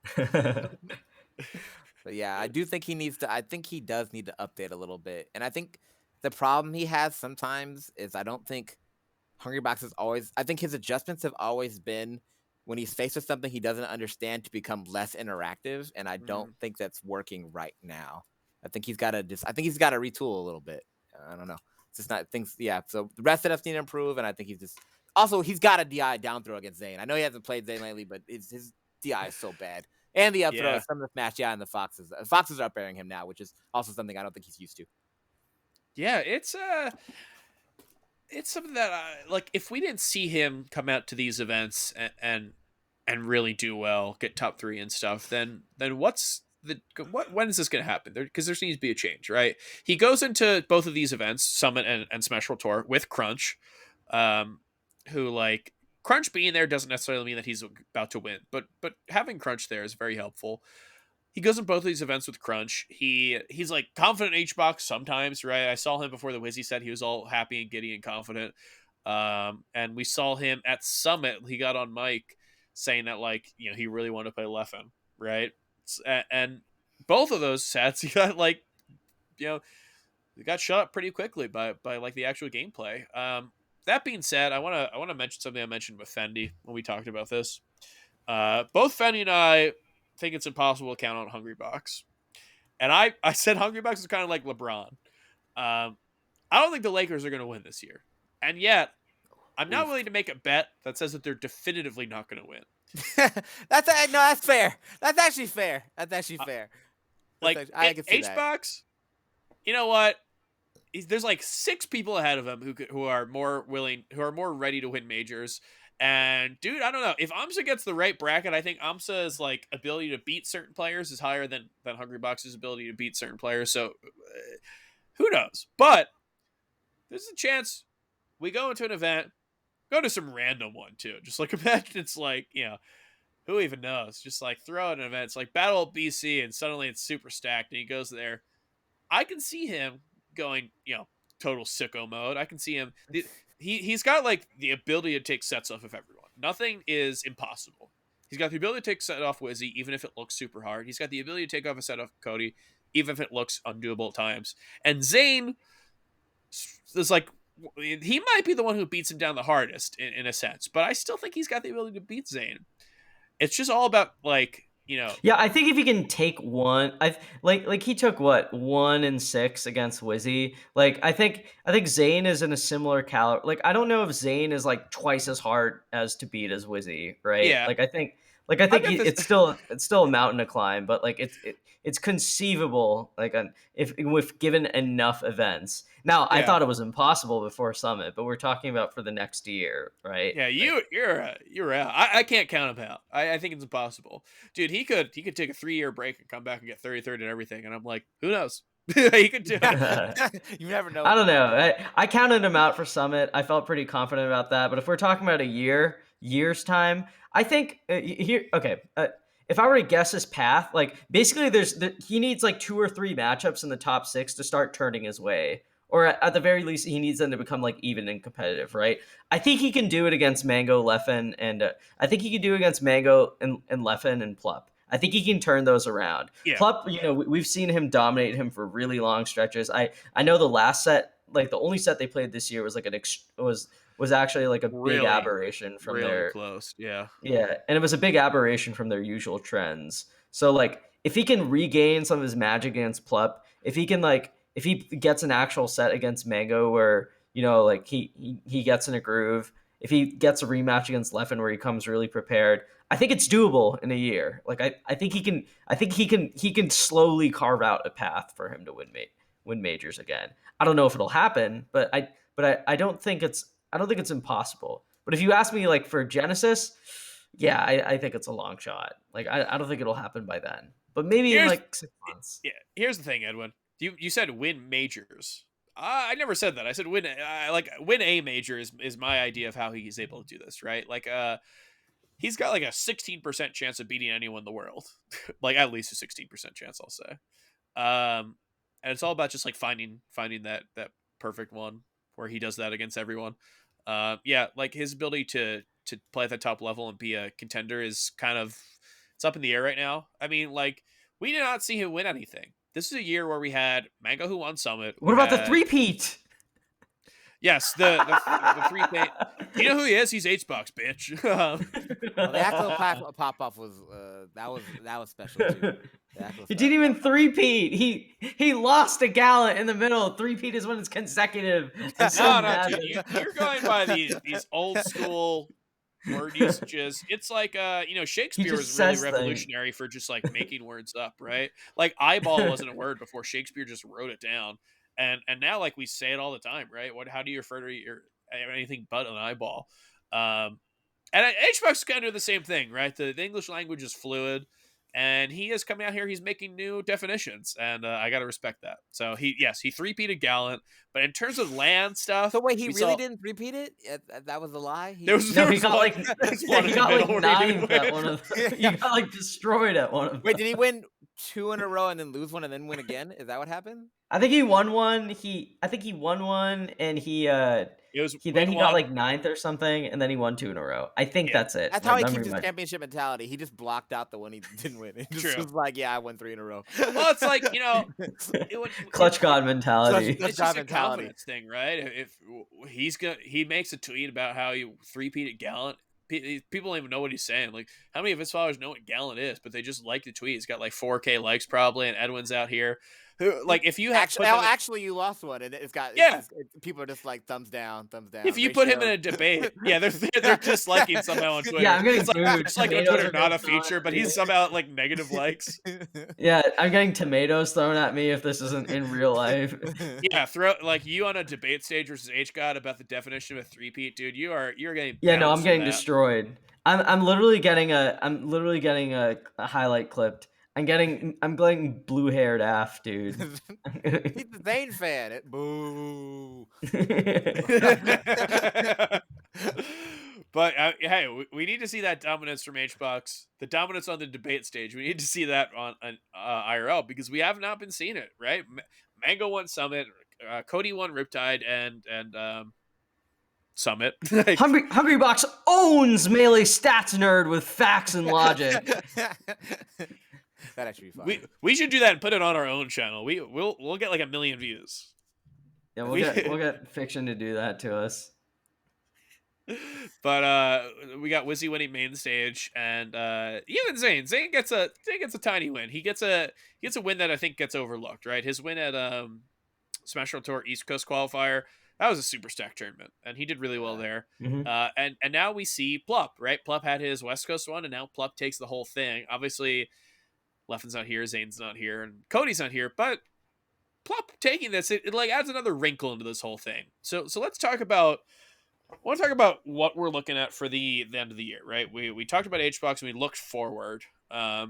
But yeah, I do think he needs to. I think he does need to update a little bit, and I think the problem he has sometimes is I don't think Hungrybox is always. I think his adjustments have always been when he's faced with something he doesn't understand to become less interactive, and I don't think that's working right now. I think he's got to just. I think he's got to retool a little bit. I don't know. It's just not things. Yeah. So the rest of us need to improve, and I think he's just. Also, he's got a DI down throw against Zane. I know he hasn't played Zane lately, but his DI is so bad. And the up throw, Yeah. some of the smash, yeah, and the Foxes. Foxes are up airing him now, which is also something I don't think he's used to. Yeah, it's something that like if we didn't see him come out to these events and really do well, get top 3 and stuff, then what's when is this going to happen? Because there needs to be a change, right? He goes into both of these events, Summit and Smash World Tour, with Crunch, who like Crunch being there doesn't necessarily mean that he's about to win, but having Crunch there is very helpful. He goes in both of these events with Crunch. He's like confident in HBox sometimes, right? I saw him before the Wizzy said he was all happy and giddy and confident. And we saw him at Summit. He got on mic saying that like, you know, he really wanted to play Leffen, right? And both of those sets, he got like, you know, he got shut up pretty quickly by like the actual gameplay. That being said, I want to mention something I mentioned with Fendi when we talked about this. Both Fendi and I think it's impossible to count on Hungrybox. And I said Hungrybox is kind of like LeBron. I don't think the Lakers are going to win this year. And yet, I'm not willing to make a bet that says that they're definitively not going to win. That's fair. That's actually fair. That's actually fair. Like, I can see that. HBox, you know what? there's like 6 people ahead of him who are more ready to win majors. And dude, I don't know if AMSA gets the right bracket. I think AMSA's like ability to beat certain players is higher than Hungry Box's ability to beat certain players. So who knows? But there's a chance we go into an event, go to some random one too. Just like imagine it's like, who even knows? Just like throw out an event. It's like Battle of BC and suddenly it's super stacked and he goes there. I can see him going, total sicko mode. I can see him. He's got like the ability to take sets off of everyone. Nothing is impossible. He's got the ability to take set off Wizzy, even if it looks super hard. He's got the ability to take off a set off Cody, even if it looks undoable at times. And Zane is like, he might be the one who beats him down the hardest in a sense, but I still think he's got the ability to beat Zane. It's just all about like, Yeah, I think if he can take one, like he took what 1 and 6 against Wizzy. Like I think Zane is in a similar caliber. Like I don't know if Zane is like twice as hard as to beat as Wizzy, right? Yeah. Like I think this. it's still a mountain to climb, but like it's conceivable. Like if given enough events. Now I thought it was impossible before Summit, but we're talking about for the next year, right? Yeah, you're out. I can't count him out. I think it's impossible, dude. He could take a 3-year break and come back and get 33rd and everything, and I'm like, who knows? He could do it. You never know. I don't know. I counted him out for Summit. I felt pretty confident about that. But if we're talking about year's time, I think here. Okay, if I were to guess his path, like basically, he needs like 2 or 3 matchups in the top 6 to start turning his way. Or at the very least, he needs them to become like even and competitive, right? I think he can do it against Mango, Leffen, and I think he can do it against Mango and Leffen and Plup. I think he can turn those around. Yeah. Plup, we've seen him dominate him for really long stretches. I know the last set, like the only set they played this year was like was actually like a big aberration from their close. Yeah, and it was a big aberration from their usual trends. So like if he can regain some of his magic against Plup, if he gets an actual set against Mango where, like he gets in a groove, if he gets a rematch against Leffen where he comes really prepared, I think it's doable in a year. Like I think he can slowly carve out a path for him to win majors again. I don't know if it'll happen, but I don't think it's impossible. But if you ask me like for Genesis, yeah, I think it's a long shot. Like I don't think it'll happen by then. But maybe in like 6 months. Yeah. Here's the thing, Edwin. You said win majors. I never said that. I said win. Win a major is my idea of how he's able to do this, right? Like he's got like a 16% chance of beating anyone in the world, like at least a 16% chance, I'll say. And it's all about just like finding that perfect one where he does that against everyone. Yeah, like his ability to play at the top level and be a contender is it's up in the air right now. I mean, like we did not see him win anything. This is a year where we had Mango who won Summit. What about the three-peat? Yes, the three-peat. Do you know who he is? He's H-Box, bitch. Well, the actual pop-off was that was special too. He didn't even three-peat. He lost a gallant in the middle. Three-peat is when it's consecutive. No, dude, you're going by these old school word usages. It's like Shakespeare was really revolutionary for just like making words up, right? Like eyeball wasn't a word before Shakespeare just wrote it down, and now like we say it all the time, right? How do you refer to anything but an eyeball? And H-Box is kind of doing the same thing, right? The English language is fluid, and he is coming out here. He's making new definitions, and I got to respect that. So he three-peated gallant, but in terms of land stuff, so wait, he really didn't repeat it? That was a lie. He got like 9 at one of them. He got like destroyed at one of them. Wait, did he win 2 in a row and then lose one and then win again? Is that what happened? I think he won one. I think he won one, and he got like 9th or something, and then he won 2 in a row. I think that's it. That's how he keeps his championship mentality. He just blocked out the one he didn't win. He just was like, yeah, I won 3 in a row. Well, it's like clutch god mentality. It's just a confidence thing, right? If he makes a tweet about how he three-peated gallant. People don't even know what he's saying. Like, how many of his followers know what gallant is? But they just like the tweet. He's got like 4K likes probably, and Edwin's out here Like if you have Actually, you lost one, and Yeah. people are just like thumbs down. If you put him in a debate, yeah, they're disliking somehow on Twitter. Yeah, I'm getting It's like booed. it's like on Tomatoes Twitter, are not getting a thrown feature, at but me. he's somehow like negative likes. Yeah, I'm getting tomatoes thrown at me if this isn't in real life. Yeah, throw like you on a debate stage versus H God about the definition of a three-peat, dude. You're getting Yeah, no, I'm bounced for getting that. destroyed. I'm literally getting a highlight clipped. I'm getting blue-haired Af, dude. He's the Zane fan. Boo. But hey, we need to see that dominance from HBox. The dominance on the debate stage. We need to see that on IRL because we have not been seeing it. Right? Mango won Summit. Cody won Riptide and Summit. Like, Hungrybox owns Melee Stats Nerd with facts and logic. That'd actually be fun. we should do that and put it on our own channel. We'll get like 1 million views. Yeah, we'll get Fiction to do that to us. But we got Wizzy winning main stage, and even Zane gets a tiny win. He gets a win that I think gets overlooked. Right, his win at Smash World Tour East Coast qualifier, that was a super stack tournament, and he did really well there. Mm-hmm. And now we see Plup. Right, Plup had his West Coast one, and now Plup takes the whole thing. Obviously, Leffen's not here, Zane's not here, and Cody's not here, but Plup taking this, it like adds another wrinkle into this whole thing. So let's talk about. I want to talk about what we're looking at for the end of the year, right? We talked about HBox and we looked forward, but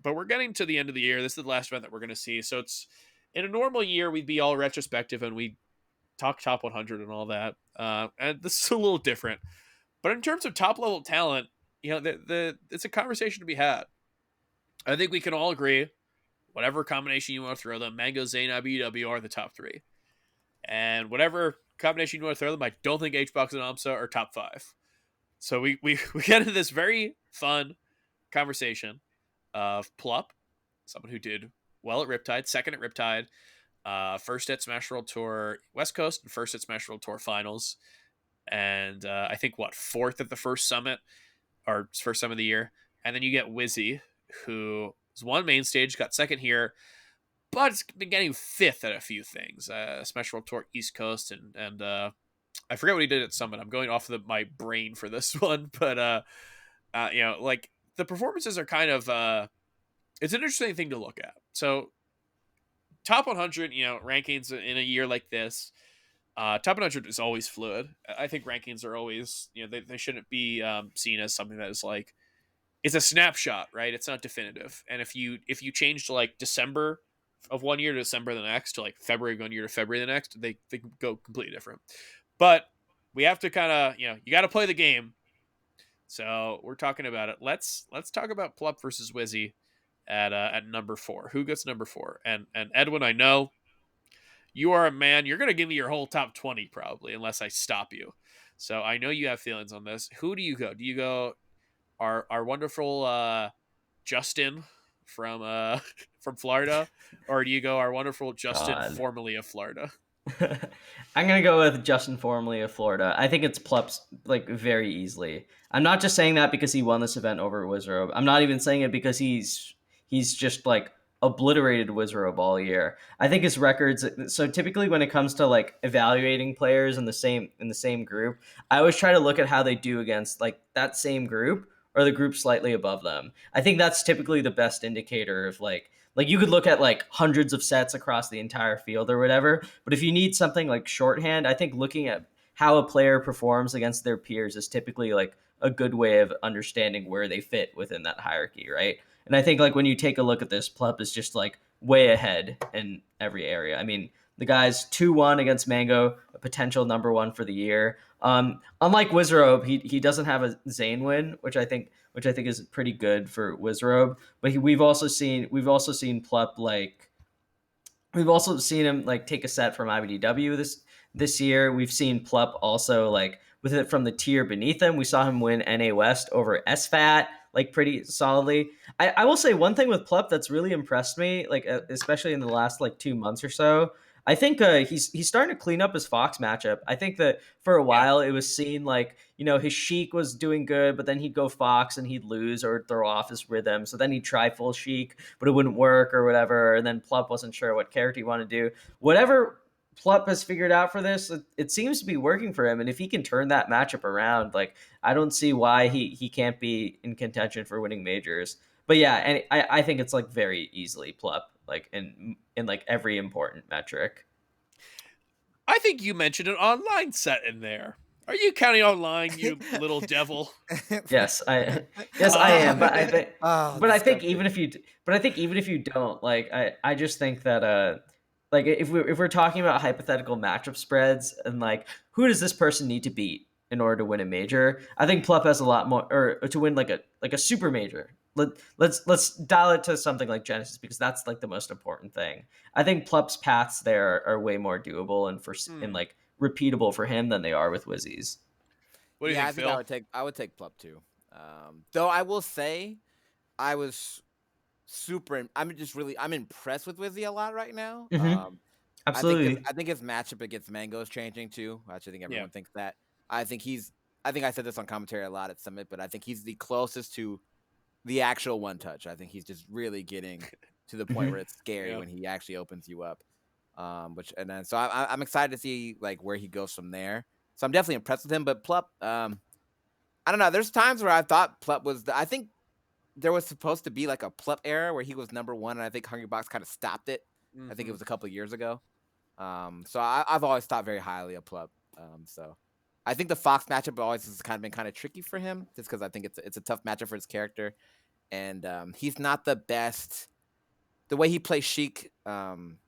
we're getting to the end of the year. This is the last event that we're going to see. So it's in a normal year, we'd be all retrospective and we talk top 100 and all that. And this is a little different, but in terms of top level talent, you know, it's a conversation to be had. I think we can all agree, whatever combination you want to throw them, Mango, Zane, IBW are the top three, and whatever combination you want to throw them, I don't think HBox and AMSA are top 5. So we get into this very fun conversation of Plup, someone who did well at Riptide, second at Riptide, first at Smash World Tour West Coast, and first at Smash World Tour Finals, and I think fourth at the first summit of the year. And then you get Wizzy, who was won main stage, got second here, but it's been getting fifth at a few things. Smash World Tour East Coast, and I forget what he did at Summit. I'm going off my brain for this one, but you know, like the performances are kind of it's an interesting thing to look at. So top 100, you know, rankings in a year like this, top 100 is always fluid. I think rankings are always, you know, they shouldn't be seen as something that is like, it's a snapshot, right? It's not definitive. And if you change to like December of one year to December the next, to like February one year to February the next, they go completely different. But we have to kind of, you know, you got to play the game. So we're talking about it. Let's talk about Plup versus Wizzy at number 4. Who gets number 4? And Edwin, I know you are a man. You're gonna give me your whole top 20 probably, unless I stop you. So I know you have feelings on this. Who do you go? Do you go our wonderful Justin from Florida, or do you go our wonderful Justin formerly of Florida? I'm gonna go with Justin formerly of Florida. I think it's Plup's like very easily. I'm not just saying that because he won this event over Wizrobe. I'm not even saying it because he's just like obliterated Wizrobe all year. I think his records. So typically when it comes to like evaluating players in the same group, I always try to look at how they do against like that same group or the group slightly above them. I think that's typically the best indicator of like you could look at like hundreds of sets across the entire field or whatever, but if you need something like shorthand, I think looking at how a player performs against their peers is typically like a good way of understanding where they fit within that hierarchy, right? And I think like when you take a look at this, Plup is just like way ahead in every area. I mean, the guy's 2-1 against Mango, a potential number 1 for the year. Unlike Wizrobe, he doesn't have a Zane win, which I think is pretty good for Wizrobe. But we've also seen Plup we've also seen him like take a set from IBDW this year. We've seen Plup also like with it from the tier beneath him. We saw him win NA West over SFAT like pretty solidly. I will say one thing with Plup that's really impressed me, like especially in the last like 2 months or so. I think he's starting to clean up his Fox matchup. I think that for a Yeah. while it was seen like, his Sheik was doing good, but then he'd go Fox and he'd lose or throw off his rhythm. So then he'd try full Sheik, but it wouldn't work or whatever. And then Plup wasn't sure what character he wanted to do. Whatever Plup has figured out for this, it seems to be working for him. And if he can turn that matchup around, like, I don't see why he can't be in contention for winning majors. But yeah, and I think it's like very easily Plup, like in like every important metric. I think you mentioned an online set in there. Are you counting online, you little devil? Yes, I am. But I think, Oh, but I think disgusting. even if you, but I think even if you don't, like, I just think that like if we're talking about hypothetical matchup spreads and like who does this person need to beat in order to win a major, I think Plup has a lot more, or to win like a super major. Let's dial it to something like Genesis because that's like the most important thing. I think Plup's paths there are way more doable and Hmm. like repeatable for him than they are with Wizzy's. What do you Yeah, think, I think Phil? I would take Plup too. Though I will say I was I'm impressed with Wizzy a lot right now. Mm-hmm. Absolutely. I think his matchup against Mango is changing too. Actually, I think Yeah. everyone thinks that. I think he's I think I said this on commentary a lot at Summit, but I think he's the closest to the actual one touch. I think he's just really getting to the point Mm-hmm. where it's scary Yeah. when he actually opens you up. Which and then so I'm excited to see like where he goes from there. So I'm definitely impressed with him. But Plup, I don't know. There's times where I thought Plup was. I think there was supposed to be like a Plup era where he was number one, and I think Hungry Box kind of stopped it. I think it Hmm. was a couple of years ago. So I've always thought very highly of Plup. So I think the Fox matchup always has kind of been kind of tricky for him, just because I think it's a tough matchup for his character, and he's not the best. The way he plays Sheik,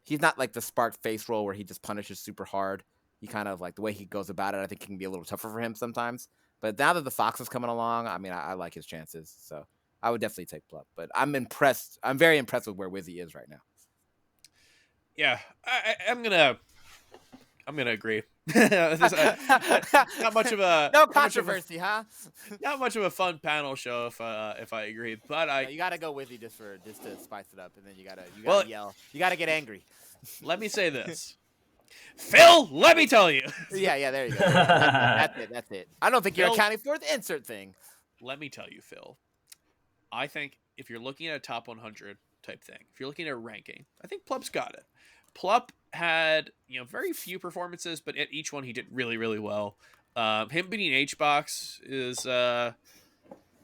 he's not like the spark face roll where he just punishes super hard. He kind of like the way he goes about it. I think can be a little tougher for him sometimes. But now that the Fox is coming along, I mean, I like his chances. So I would definitely take Plup. But I'm impressed. I'm very impressed with where Wizzy is right now. Yeah. I'm gonna agree. Not much of a No not much of a controversy, huh? not much of a fun panel show if I agree. But No, you gotta go Wizzy just to spice it up, and then you gotta well, yell. You gotta get angry. let me say this, Phil. Let me tell you, Yeah, there you go. That's it. I don't think you're Phil. accounting for the insert thing. Let me tell you, Phil. I think if you're looking at a top 100 type thing, if you're looking at a ranking, I think Plup's got it. Plup had very few performances, but at each one he did really really well. Him beating H Box is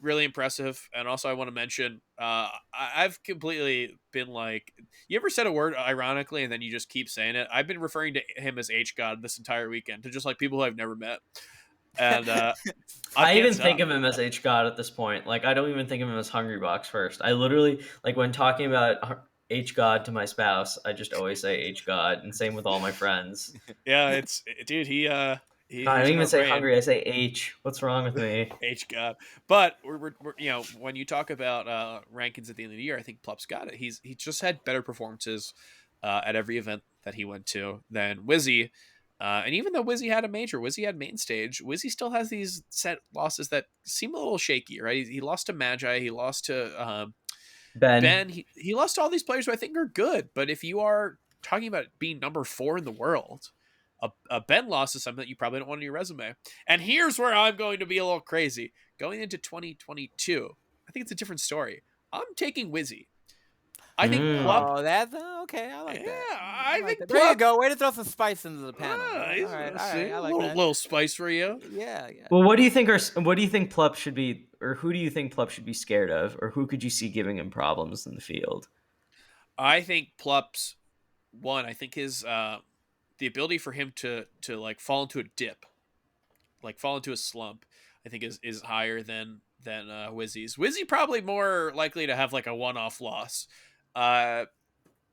really impressive, and also I want to mention I've completely been like, you ever said a word ironically and then you just keep saying it? I've been referring to him as H God this entire weekend to just like people who I've never met, and I I can't even think stop. of him as H God at this point. Like, I don't even think of him as Hungry Box first. I literally, like, when talking about H God to my spouse, I just always say H God, and same with all my friends. Yeah, dude. I don't He's in even our say brain. hungry. I say H. What's wrong with me? H God. But we're when you talk about rankings at the end of the year, I think Plup's got it. He just had better performances at every event that he went to than Wizzy. And even though Wizzy had a major, Wizzy had main stage, Wizzy still has these set losses that seem a little shaky, right? He lost to Magi, he lost to Ben. Ben, he lost to all these players who I think are good. But if you are talking about being number 4 in the world, a Ben loss is something that you probably don't want on your resume. And here's where I'm going to be a little crazy. Going into 2022, I think it's a different story. I'm taking Wizzy. I think Plup. Mm. Oh, that's okay. I Yeah, like that. I I like think that. There you Plup. go. Way to throw some spice into the panel. He's, All see, right. I a like that. little spice for you. Yeah. Well, what do you think Plup should be, or who do you think Plup should be scared of, or who could you see giving him problems in the field? I think Plup's one. I think his the ability for him to like fall into a dip, like fall into a slump, I think is higher than Wizzy's. Wizzy probably more likely to have like a one-off loss. Uh,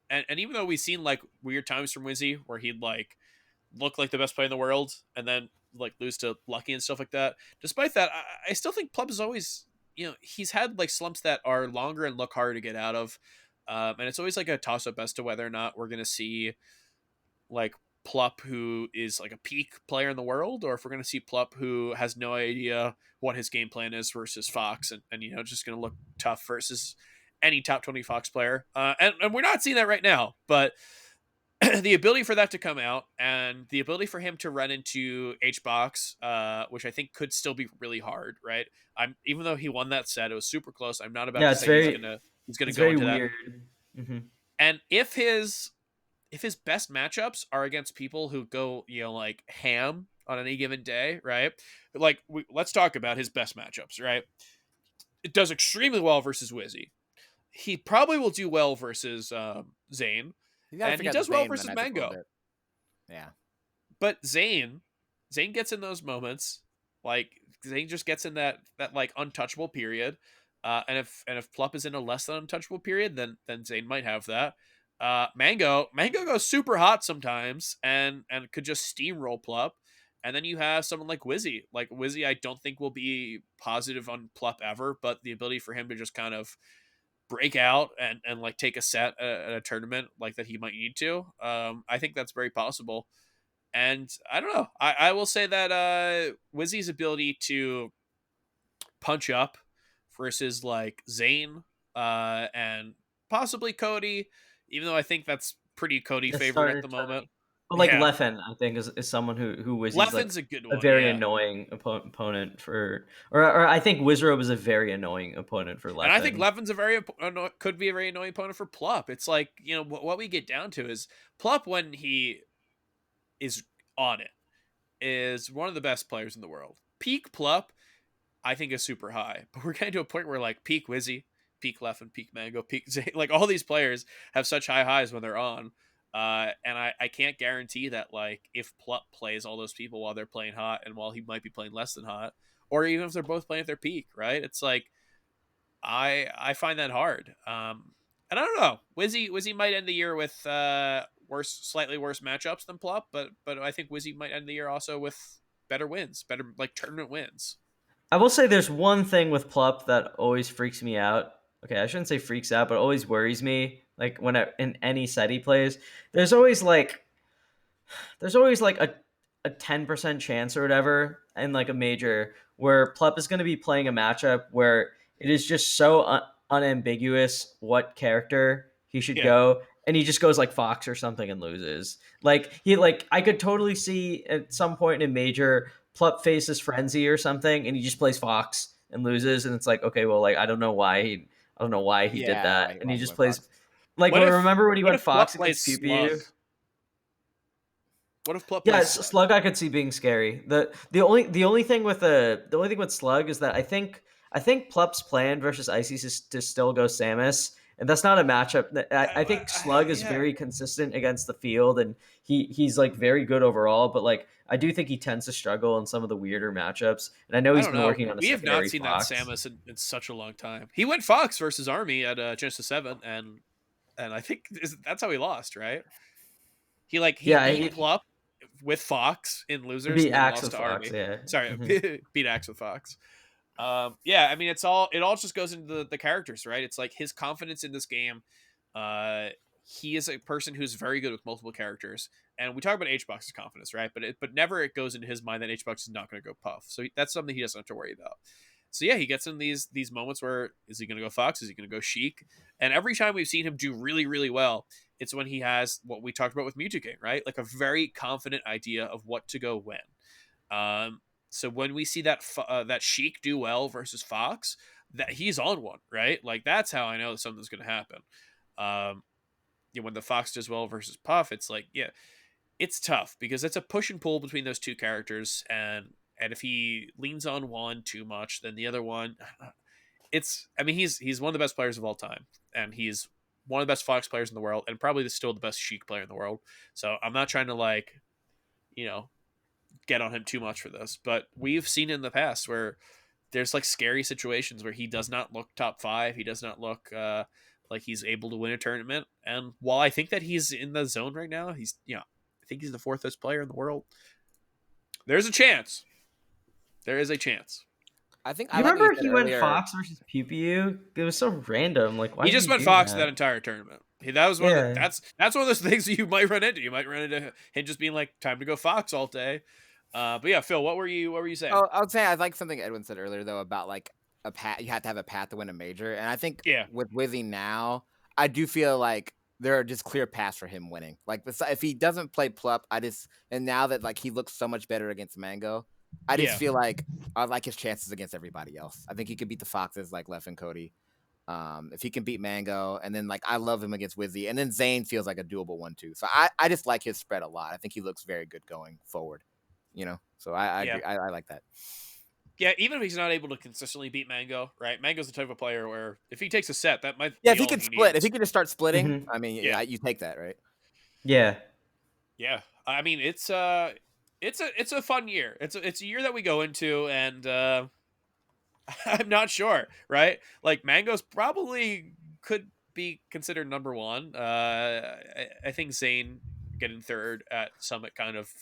and even though we've seen like weird times from Wizzy where he'd like look like the best player in the world and then like lose to Lucky and stuff like that, despite that, I still think Plub is always he's had like slumps that are longer and look harder to get out of. And it's always like a toss up as to whether or not we're gonna see like Plup, who is like a peak player in the world, or if we're going to see Plup, who has no idea what his game plan is versus Fox, and just going to look tough versus any top 20 Fox player. And we're not seeing that right now, but the ability for that to come out and the ability for him to run into H-Box, which I think could still be really hard, right? Even though he won that set, it was super close. I'm not about Yeah, to it's say he's very gonna it's go very into that. weird. Hmm. And if his best matchups are against people who go, like ham on any given day, right? Like let's talk about his best matchups, right? It does extremely well versus Wizzy. He probably will do well versus Zane, You gotta and he forget does well Zane in the versus Magic a little Mango. bit. Yeah. But Zane gets in those moments, like Zane just gets in that like untouchable period. And if Plup is in a less than untouchable period, then Zane might have that. Mango goes super hot sometimes and could just steamroll Plup. And then you have someone like Wizzy. Like Wizzy, I don't think will be positive on Plup ever, but the ability for him to just kind of break out and like take a set at a tournament like that he might need to. I think that's very possible. And I don't know. I will say that Wizzy's ability to punch up versus like Zane and possibly Cody, even though I think that's pretty Cody It's favored at starting the to turn. moment. But like Yeah. Leffen, I think is someone who Wizzy's like Leffen's a good a one, very yeah. annoying opponent for, or I think Wizrobe is a very annoying opponent for And I think Leffen. Leffen's could be a very annoying opponent for Plup. It's like, what we get down to is Plup when he is on it is one of the best players in the world. Peak Plup I think is super high. But we're getting to a point where like peak Wizzy, peak Leffen, peak Mango, peak Zay, like all these players have such high highs when they're on. And I can't guarantee that like if Plup plays all those people while they're playing hot and while he might be playing less than hot, or even if they're both playing at their peak, right? It's like I find that hard. And I don't know. Wizzy might end the year with slightly worse matchups than Plup, but I think Wizzy might end the year also with better wins, better like tournament wins. I will say there's one thing with Plup that always freaks me out. Okay, I shouldn't say freaks out, but always worries me. Like in any set he plays, there's always like a 10% chance or whatever in like a major where Plup is going to be playing a matchup where it is just so unambiguous what character he should Yeah. go, and he just goes like Fox or something and loses. Like I could totally see at some point in a major Plup faces Frenzy or something and he just plays Fox and loses, and it's like, okay, well, like I don't know why he did Yeah, that, and why he he just went plays Fox. like, What well, if remember when he what went if Plup Fox plays against PPU? Slug? What if Plup Yeah, plays Slug? Slug I could see being scary. The only thing with Slug is that I think Plup's plan versus Ices is to still go Samus, and that's not a matchup. I think Slug is Yeah, very consistent against the field, and he's like very good overall. But like I do think he tends to struggle in some of the weirder matchups, and I know I he's don't been know. working on a We have not secondary seen that Fox. Samus in such a long time. He went Fox versus Army at Genesis 7, and I think that's how he lost, right? He Yeah, beat he Plup with Fox in would losers be and then Axe lost with to Fox. Army. Yeah. Sorry, Hmm. beat Axe with Fox. Yeah, I mean it all just goes into the characters, right? It's like his confidence in this game. Uh, he is a person who's very good with multiple characters, and we talk about HBox's confidence, right? But never it goes into his mind that HBox is not going to go Puff. So that's something he doesn't have to worry about. So yeah, he gets in these moments where is he going to go Fox? Is he going to go Sheik? And every time we've seen him do really really well, it's when he has what we talked about with Mewtwo King, right? Like a very confident idea of what to go when. So when we see that Sheik do well versus Fox, that he's on one, right? Like that's how I know something's going to happen. Um, when the Fox does well versus Puff, it's like, yeah, it's tough because it's a push and pull between those two characters, and if he leans on one too much, then the other one, I mean, he's one of the best players of all time, and he's one of the best Fox players in the world, and probably still the best Sheik player in the world. So I'm not trying to like, you know, get on him too much for this, but we've seen in the past where there's like scary situations where he does not look top five. He does not look like he's able to win a tournament. And while I think that he's in the zone right now, I think he's the fourth best player in the world. There's a chance. There is a chance. I think I You like what you remember said he went earlier. Fox versus Pew Pew? It was so random. Like, why He did just he went do Fox that that? entire tournament. That was one of the Yeah. that's one of those things that you might run into. You might run into him just being like, time to go Fox all day. But yeah, Phil, what were you saying? Oh, I would say I like something Edwin said earlier though about like a path. You have to have a path to win a major, and I think Yeah. with Wizzy now, I do feel like there are just clear paths for him winning. Like if he doesn't play Plup, and now that like he looks so much better against Mango, I just Yeah. feel like I like his chances against everybody else. I think he could beat the Foxes like Left and Cody. If he can beat Mango, and then like I love him against Wizzy, and then Zane feels like a doable one too. So I just like his spread a lot. I think he looks very good going forward. So I Yeah. agree. I like that. Yeah, even if he's not able to consistently beat Mango, right? Mango's the type of player where if he takes a set, that might Yeah, be if he all can he split, if needs. he can just start splitting, Mhm. I mean, Yeah. you take that, right? Yeah. Yeah. I mean, it's a fun year. It's a year that we go into, and I'm not sure, right? Like Mango's probably could be considered number one. I think Zane getting third at Summit kind of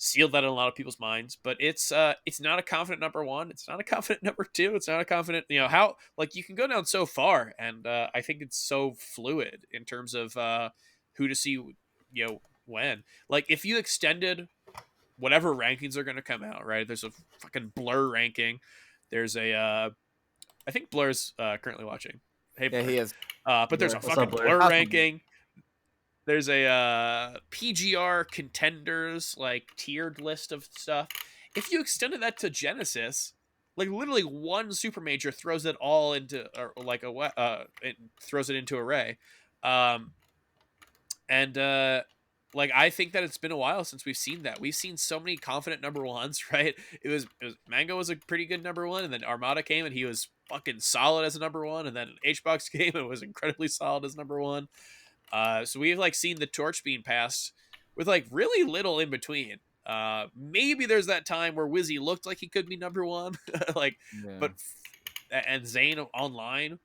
sealed that in a lot of people's minds. But it's not a confident number one. It's not a confident number two. It's not a confident how like you can go down so far, and I think it's so fluid in terms of who to see when. Like if you extended whatever rankings are going to come out, right? There's a fucking Blur ranking. There's a I think Blur's currently watching. Hey Yeah, Blur. he is. But there's Blur. a What's up, fucking Blur? Blur Awesome. ranking. There's a PGR contenders like tiered list of stuff. If you extended that to Genesis, like literally one super major throws it all into or like it throws it into array. And like I think that it's been a while since we've seen that. We've seen so many confident number ones, right? It was Mango was a pretty good number one, and then Armada came and he was fucking solid as a number one, and then HBox came and was incredibly solid as number one. So we've like seen the torch being passed with like really little in between. Maybe there's that time where Wizzy looked like he could be number one, like, Yeah. but and Zane online,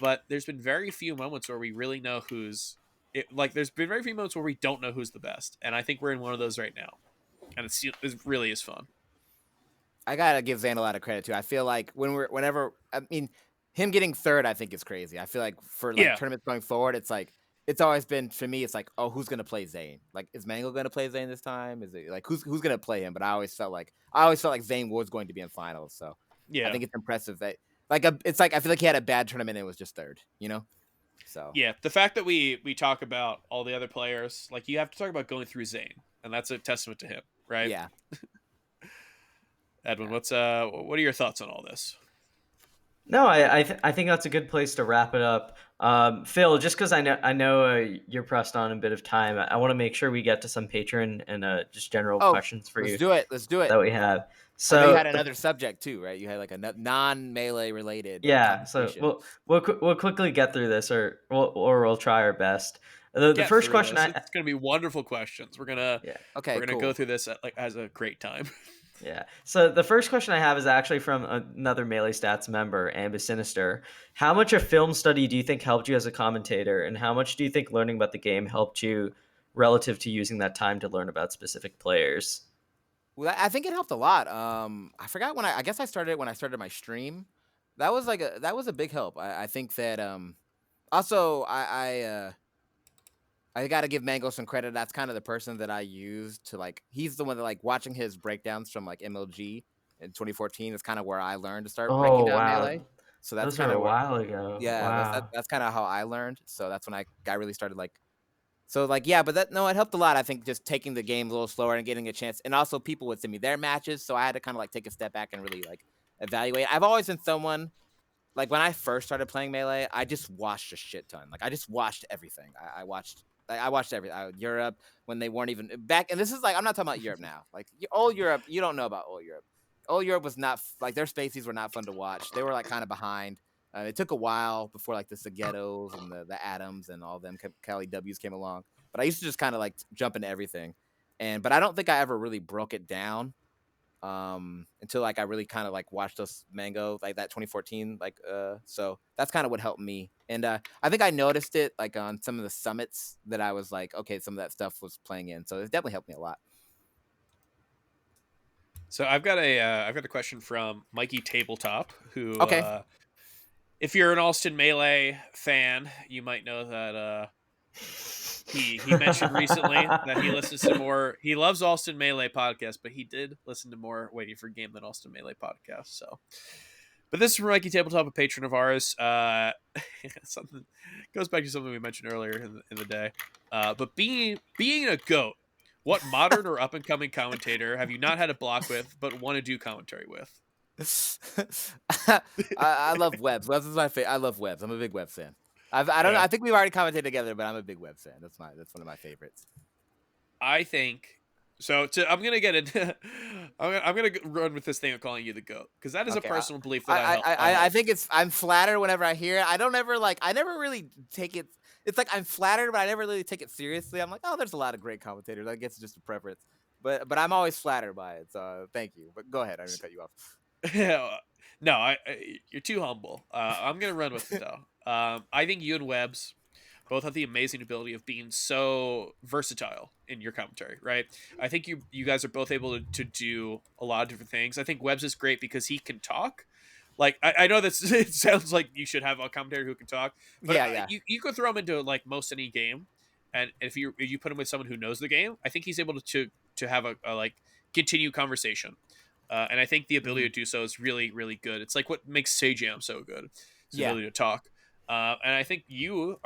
but there's been very few moments where we really know who's it. Like, there's been very few moments where we don't know who's the best, and I think we're in one of those right now, and it really is fun. I gotta give Zane a lot of credit too. I feel like whenever I mean him getting third, I think is crazy. I feel like for like Yeah. tournaments going forward, it's like it's always been for me. It's like, oh, who's gonna play Zane? Like, is Mango gonna play Zane this time? Is it like who's gonna play him? But I always felt like Zane was going to be in finals. So I Yeah. think it's impressive that it's like I feel like he had a bad tournament and it was just third. So Yeah, the fact that we talk about all the other players, like you have to talk about going through Zane, and that's a testament to him, right? yeah. Edwin, what are your thoughts on all this? No, I think that's a good place to wrap it up. Phil, just because I know you're pressed on a bit of time, I want to make sure we get to some patron and just general Oh, questions for let's you do it. Let's do it. that we have. I know So you had another subject too, right? You had like a non-melee related yeah, so conversation. we'll quickly get through this, or we'll try our best. The Get first through question this. It's gonna be wonderful questions. We're gonna Okay, cool. go through this as a great time. Yeah. So the first question I have is actually from another Melee Stats member, Ambus Sinister. How much of film study do you think helped you as a commentator, and how much do you think learning about the game helped you relative to using that time to learn about specific players? Well, I think it helped a lot. I forgot I guess I started it when I started my stream. That was that was a big help. I think that also I got to give Mango some credit. That's kind of the person that I used to like. He's the one that like watching his breakdowns from like MLG in 2014 is kind of where I learned to start breaking Oh down wow, Melee. So that's those kind were of a while ago. yeah, Wow. that's kind of how I learned. So that's when I really started like so like yeah, but that no, it helped a lot. I think just taking the game a little slower and getting a chance, and also people would send me their matches, so I had to kind of like take a step back and really like evaluate. I've always been someone like when I first started playing Melee, I just watched a shit ton. Like I just watched everything. I watched everything. Europe when they weren't even back, and this is like I'm not talking about Europe now. Like old Europe, you don't know about old Europe. Old Europe was not like their spaces were not fun to watch. They were like kind of behind. It took a while before like the Sagettos and the Adams and all them Cali W's came along. But I used to just kind of like jump into everything, but I don't think I ever really broke it down until like I really kind of like watched those Mango like that 2014 so that's kind of what helped me. And I think I noticed it like on some of the summits that I was like, okay, some of that stuff was playing in, so it definitely helped me a lot. So I've got a question from Mikey Tabletop, who Okay. if you're an Alston Melee fan, you might know that he mentioned recently that he listens to more. He loves Alston Melee podcast, but he did listen to more Waiting for Game than Alston Melee podcast. So, but this is from Mikey Tabletop, a patron of ours. something goes back to something we mentioned earlier in the day. But being a goat, what modern or up and coming commentator have you not had a block with, but want to do commentary with? I love Webs. Webs is my favorite. I love Webs. I'm a big Webs fan. I don't know. Yeah. I think we've already commented together, but I'm a big Webs fan. That's one of my favorites. I think so. I'm gonna get into. I'm gonna run with this thing of calling you the goat because that is a Okay, personal belief that I I hold. think I'm flattered whenever I hear it. I never really take it. It's like I'm flattered, but I never really take it seriously. I'm like, oh, there's a lot of great commentators. I guess it's just a preference. But I'm always flattered by it. So thank you. But go ahead. I'm gonna cut you off. No, you're too humble. I'm gonna run with it though. I think you and Webbs both have the amazing ability of being so versatile in your commentary, right? I think you guys are both able to do a lot of different things. I think Webbs is great because he can talk. Like I know this it sounds like you should have a commentator who can talk, but Yeah. you could throw him into like most any game, and if you put him with someone who knows the game, I think he's able to have a like continue conversation. And I think the ability to Mhm. do so is really, really good. It's like what makes Sajam so good, his Yeah. ability to talk. And I think you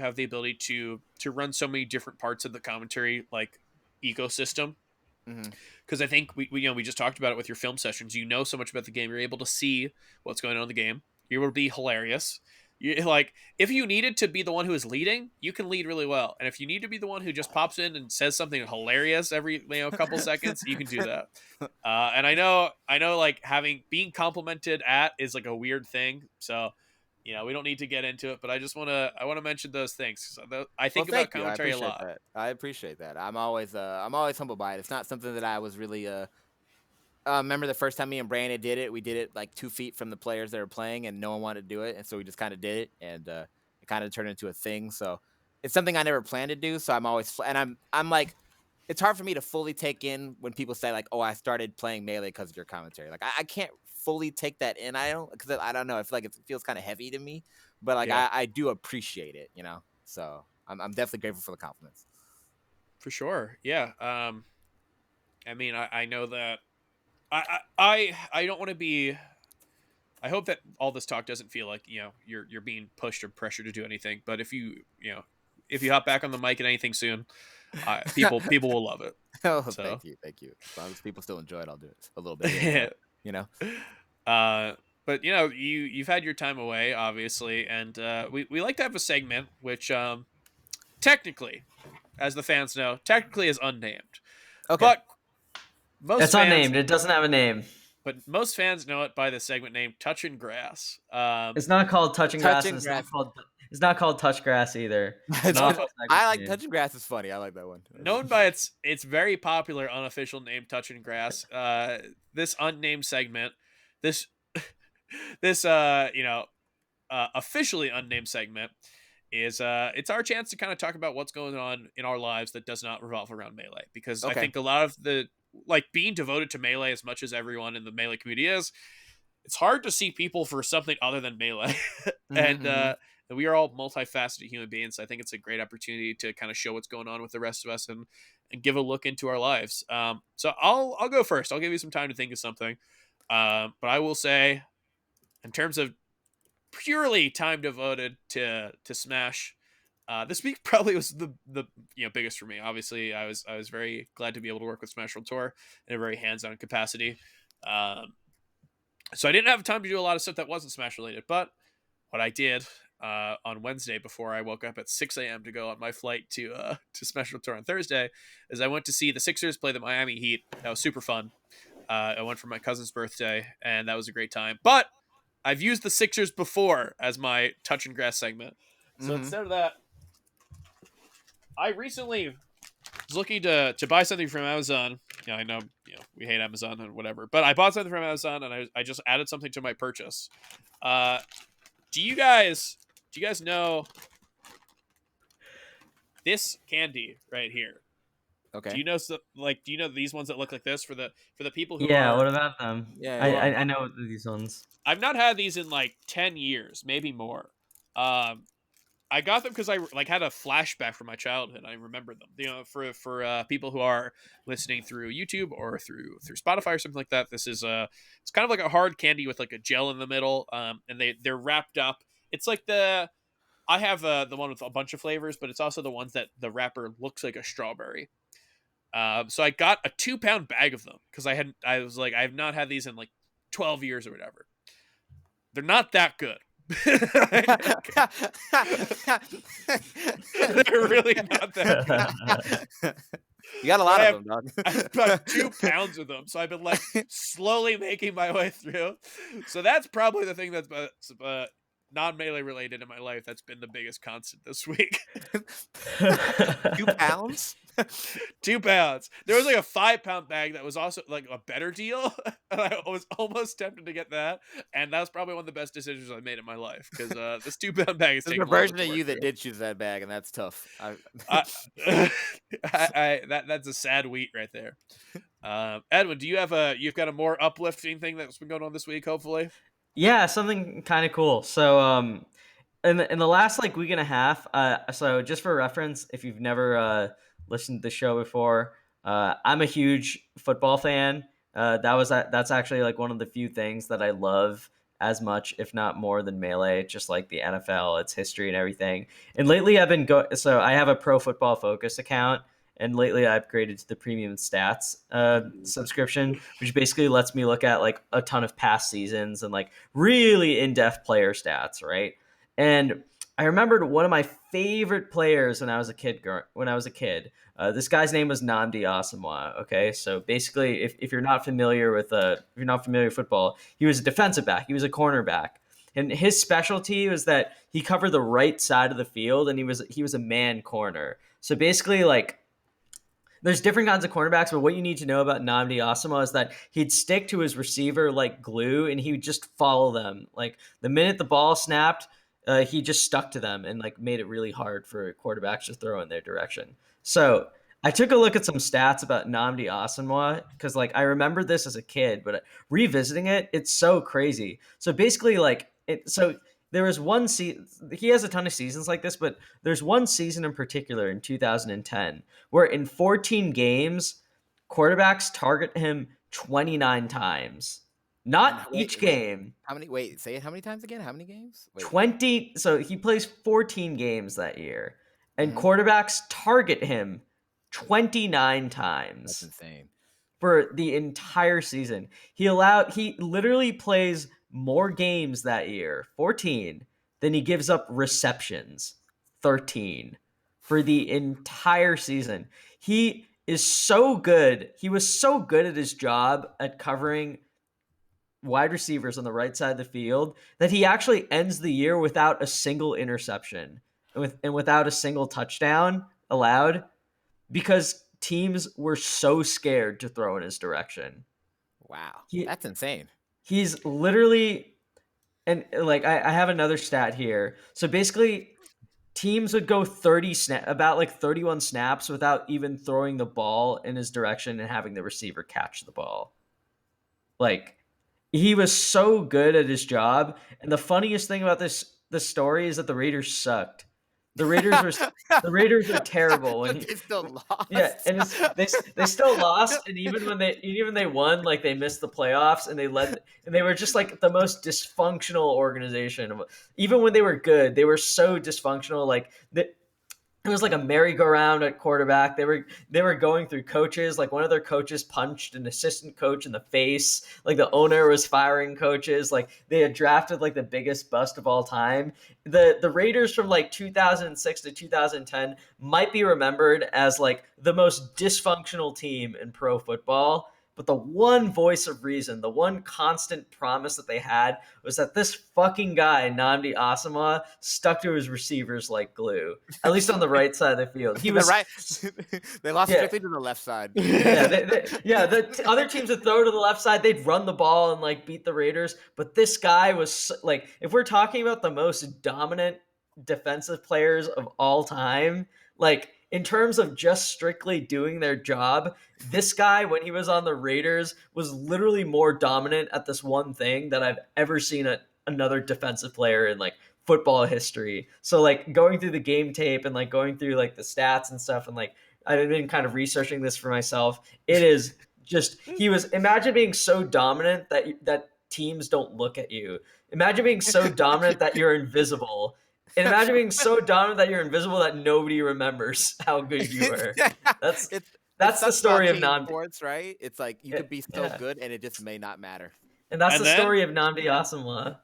have the ability to run so many different parts of the commentary like ecosystem. Mhm. Because I think we just talked about it with your film sessions. You know so much about the game. You're able to see what's going on in the game. You're able to be hilarious. You like if you needed to be the one who is leading, you can lead really well. And if you need to be the one who just pops in and says something hilarious every couple seconds, you can do that. And I know like being complimented at is like a weird thing. So we don't need to get into it, but I want to mention those things. I Well, think about thank you. I commentary a appreciate lot. that. I appreciate that. I'm always humbled by it. It's not something that I was really remember the first time me and Brandon did it. We did it like 2 feet from the players that were playing, and no one wanted to do it, and so we just kind of did it, and it kind of turned into a thing. So it's something I never planned to do. So I'm always and I'm like, it's hard for me to fully take in when people say like, "Oh, I started playing Melee because of your commentary." Like I can't fully take that in. I don't know. I feel like it feels kind of heavy to me, but like Yeah, I do appreciate it, So I'm definitely grateful for the compliments. for sure. Yeah. I mean, I know that I don't want to be. I hope that all this talk doesn't feel like you're being pushed or pressured to do anything. But if you hop back on the mic and anything soon, people will love it. Oh, So, thank you. As long as people still enjoy it, I'll do it a little bit here and there. You know. uh, but you've had your time away, obviously, and we like to have a segment which technically, as the fans know, technically is unnamed, Okay. but most It's fans unnamed. It doesn't have a name. most fans know it by the segment name "Touching Grass." It's not called touching grass, and Touching grass. it's not called touch grass either. It's No, also a I segment like name. touching grass is funny. I like that one. known by its very popular unofficial name "Touching Grass." This unnamed segment, this this officially unnamed segment is it's our chance to kind of talk about what's going on in our lives that does not revolve around Melee, because I Okay. think a lot of the like being devoted to Melee as much as everyone in the Melee community is, it's hard to see people for something other than Melee. And we are all multifaceted human beings, so I think it's a great opportunity to kind of show what's going on with the rest of us and give a look into our lives. So I'll go first. I'll give you some time to think of something. But I will say, in terms of purely time devoted to Smash, this week probably was the biggest for me. Obviously, I was very glad to be able to work with Smash World Tour in a very hands-on capacity. So I didn't have time to do a lot of stuff that wasn't Smash related, but what I did on Wednesday before I woke up at 6 a.m. to go on my flight to Smash World Tour on Thursday is I went to see the Sixers play the Miami Heat. That was super fun. I went for my cousin's birthday, and that was a great time. But I've used the Sixers before as my touch and grass segment. So instead of that, I recently was looking to buy something from Amazon. I know we hate Amazon and whatever, but I bought something from Amazon and I just added something to my purchase. Do you guys know this candy right here? Okay. Do you know these ones that look like this for the people who Yeah, are what about them? Yeah, I, yeah. I I know these ones. I've not had these in like 10 years, maybe more. I got them because I like had a flashback from my childhood. I remembered them. For people who are listening through YouTube or through Spotify or something like that, this is it's kind of like a hard candy with like a gel in the middle. And they're wrapped up It's like I have the one with a bunch of flavors, but it's also the ones that the wrapper looks like a strawberry. So I got a 2-pound bag of them because I was like, I have not had these in like 12 years or whatever. They're not that good. They're really not that good. You got a lot of them, dog. I've got 2 pounds of them, so I've been like slowly making my way through. So that's probably the thing that's non-melee related in my life that's been the biggest constant this week. 2 pounds? 2 pounds. There was like a 5-pound bag that was also like a better deal, and I was almost tempted to get that. And that was probably one of the best decisions I made in my life because this 2-pound bag is There's taking a version of you that did choose that bag, and that's tough. That's a sad wheat right there. Edwin, you've got a more uplifting thing that's been going on this week, hopefully? Yeah, something kind of cool. So, in the last like week and a half, so just for reference, if you've never listened to the show before, I'm a huge football fan. That's actually like one of the few things that I love as much, if not more, than Melee. Just like the NFL, its history and everything. And lately, I've been so I have a Pro Football Focus account. And lately, I upgraded to the Premium Stats subscription, which basically lets me look at like a ton of past seasons and like really in-depth player stats, right? And I remembered one of my favorite players when I was a kid. This guy's name was Nnamdi Asomugha. Okay, so basically, if you're not familiar with football, he was a defensive back. He was a cornerback. And his specialty was that he covered the right side of the field, and he was a man corner. So basically, like, there's different kinds of cornerbacks, but what you need to know about Nnamdi Asomugha is that he'd stick to his receiver like glue, and he would just follow them. Like the minute the ball snapped, he just stuck to them and like made it really hard for quarterbacks to throw in their direction. So I took a look at some stats about Nnamdi Asomugha because like I remember this as a kid, but revisiting it, it's so crazy. So basically, like there was one season. He has a ton of seasons like this, but there's one season in particular in 2010 where in 14 games, quarterbacks target him 29 times. Not each game. How many? Wait, say it. How many times again? How many games? 20. So he plays 14 games that year, and quarterbacks target him 29 times. That's insane. For the entire season. He literally plays more games that year, 14, than he gives up receptions, 13, for the entire season. He is so good. He was so good at his job at covering wide receivers on the right side of the field that he actually ends the year without a single interception and without a single touchdown allowed because teams were so scared to throw in his direction. Wow. That's insane. He's literally, and like I have another stat here. So basically, teams would go about like 31 snaps without even throwing the ball in his direction and having the receiver catch the ball. Like, he was so good at his job. And the funniest thing about this story is that the Raiders sucked. The Raiders were terrible when they still lost. Yeah, and they still lost, and even when they won, like they missed the playoffs, and they were just like the most dysfunctional organization. Even when they were good, they were so dysfunctional. Like it was like a merry-go-round at quarterback. They were going through coaches. Like one of their coaches punched an assistant coach in the face. Like the owner was firing coaches. Like they had drafted like the biggest bust of all time. The Raiders from like 2006 to 2010 might be remembered as like the most dysfunctional team in pro football. But the one voice of reason, the one constant promise that they had was that this fucking guy, Nnamdi Asomugha, stuck to his receivers like glue, at least on the right side of the field. He was right. They lost strictly to the left side. The other teams would throw to the left side. They'd run the ball and like beat the Raiders. But this guy was like, if we're talking about the most dominant defensive players of all time, like in terms of just strictly doing their job, this guy, when he was on the Raiders, was literally more dominant at this one thing that I've ever seen another defensive player in like football history. So like going through the game tape and like going through like the stats and stuff, and like I've been kind of researching this for myself. It is just imagine being so dominant that teams don't look at you. Imagine being so dominant that you're invisible. And imagine being so dominant that you're invisible that nobody remembers how good you were. That's It's that's the something about story of team sports, right? It's like you could be so yeah. good and it just may not matter. And that's And the then story of Namdi Asamoah.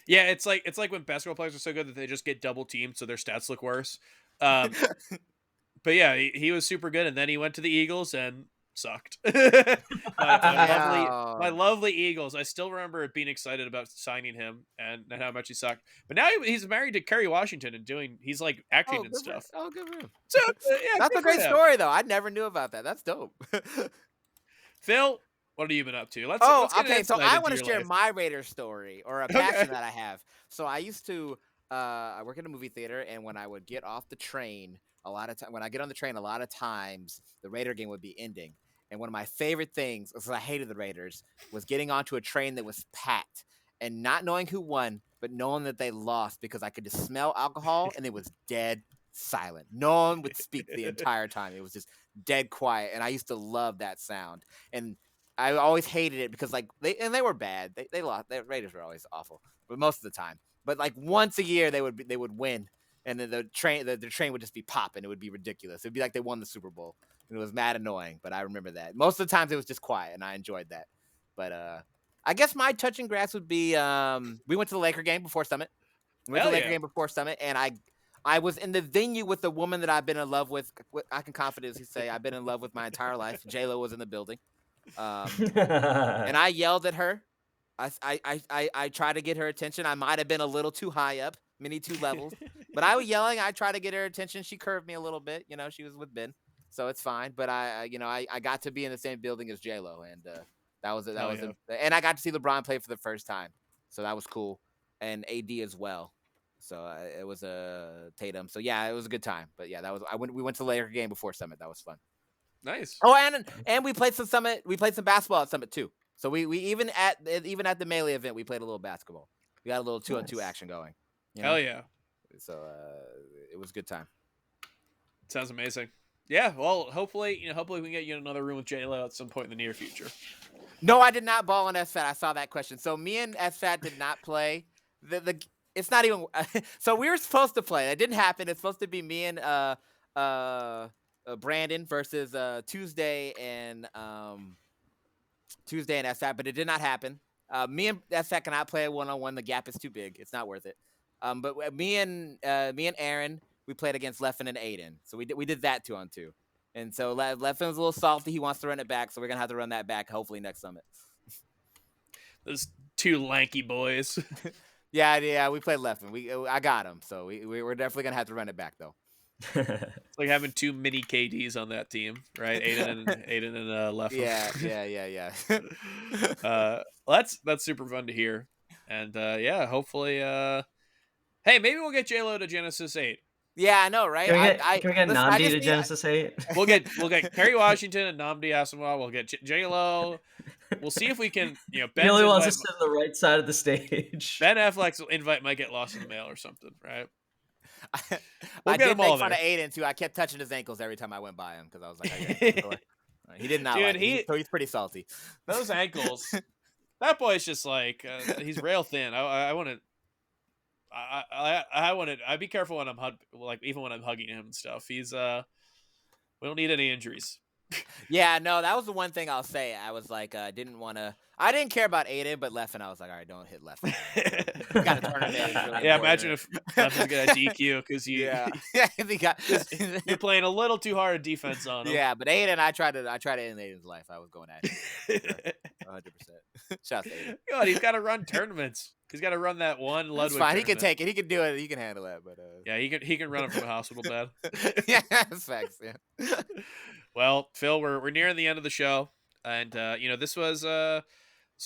yeah, it's like when basketball players are so good that they just get double teamed, so their stats look worse. Um, but yeah, he was super good, and then he went to the Eagles and sucked. My Yeah. lovely Eagles. I still remember being excited about signing him and how much he sucked. But now he's married to Kerry Washington and he's like acting and stuff. Good for him. So yeah, That's good a for great him. story, though. I never knew about that. That's dope. Phil, what have you been up to? Let's get an Okay. So insight I into want to your share life. my Raiders story or a Okay. passion that I have. So I used to I work in a movie theater, and when I would get off the train, when I get on the train, a lot of times the Raider game would be ending. And one of my favorite things, because I hated the Raiders, was getting onto a train that was packed and not knowing who won, but knowing that they lost because I could just smell alcohol and it was dead silent. No one would speak the entire time. It was just dead quiet, and I used to love that sound. And I always hated it because they were bad. They lost. The Raiders were always awful, but most of the time. But like once a year they would win, and then the train would just be popping. It would be ridiculous. It'd be like they won the Super Bowl. And it was mad annoying, but I remember that. Most of the times it was just quiet, and I enjoyed that. But I guess my touching grass would be we went to the Laker game before Summit. And I was in the venue with the woman that I've been in love with. I can confidently say I've been in love with my entire life. J-Lo was in the building. And I yelled at her. I tried to get her attention. I might have been a little too high up, many 2 levels. But I was yelling. I tried to get her attention. She curved me a little bit. You know, she was with Ben, so it's fine. But I got to be in the same building as J-Lo, and and I got to see LeBron play for the first time, so that was cool, and AD as well. So it was a Tatum. So yeah, it was a good time. But yeah, we went to the Laker game before Summit. That was fun. Nice. Oh, and we played some Summit. We played some basketball at Summit too. So we even at the Melee event, we played a little basketball. We got a little 2-on-2 action going. Hell yeah. So it was a good time. Sounds amazing. Yeah, well, hopefully we can get you in another room with J-Lo at some point in the near future. No, I did not ball on SFAT. I saw that question. So me and SFAT did not play. It's not even. So we were supposed to play. It didn't happen. It's supposed to be me and Brandon versus Tuesday and SFAT, but it did not happen. Me and SFAT cannot play 1-on-1. The gap is too big. It's not worth it. But me and Aaron, we played against Leffen and Aiden. So we did that 2-on-2. And so Leffen's a little salty. He wants to run it back, so we're gonna have to run that back hopefully next Summit. Those 2 lanky boys. Yeah, we played Leffen. I got him, so we're definitely gonna have to run it back though. It's like having 2 mini KDs on that team, right? Aiden and Leffen. Yeah. That's super fun to hear, and yeah, hopefully, hey, maybe we'll get J-Lo to Genesis 8. Yeah, I know, right? Can we get Namdi to Genesis 8? We'll get Kerry Washington and Namdi Asamoah. We'll get J-Lo. We'll see if we can, He only wants to sit on the right side of the stage. Ben Affleck's invite might get lost in the mail or something, right? I did make fun of Aiden too. I kept touching his ankles every time I went by him because I was like, he did not like it. So he's pretty salty. Those ankles. That boy's just like he's rail thin. I want to. I'd be careful when I'm even when I'm hugging him and stuff. He's we don't need any injuries. Yeah, no, that was the one thing I'll say. I was like, I didn't care about Aiden, but Leffen, I was like, all right, don't hit Leffen. Got to turn it in. Really yeah, imagine if Leffen's gonna DQ because you're playing a little too hard defense on him. Yeah, but Aiden, I tried to end Aiden's life. I was going at it 100%. Shout out to Aiden. God, he's got to run tournaments. He's got to run that one Ludwig. It's fine. Tournament. He can take it. He can do it. He can handle that. But yeah, he can run it from a hospital bed. Yeah, that's facts. Yeah. Well, Phil, we're nearing the end of the show, and this was a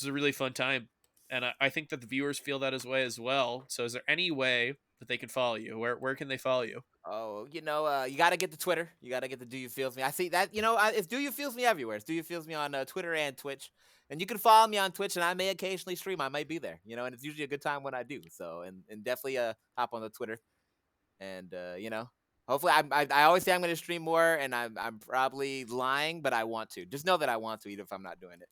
really fun time, and I think that the viewers feel that way as well. So, is there any way that they can follow you? Where can they follow you? Oh, you got to get the Twitter. You got to get the Do You Feels Me. I see that. It's Do You Feels Me everywhere. It's Do You Feels Me on Twitter and Twitch. And you can follow me on Twitch, and I may occasionally stream. I might be there, and it's usually a good time when I do. So, and definitely hop on the Twitter, and hopefully, I always say I'm going to stream more, and I'm probably lying, but I want to. Just know that I want to, even if I'm not doing it.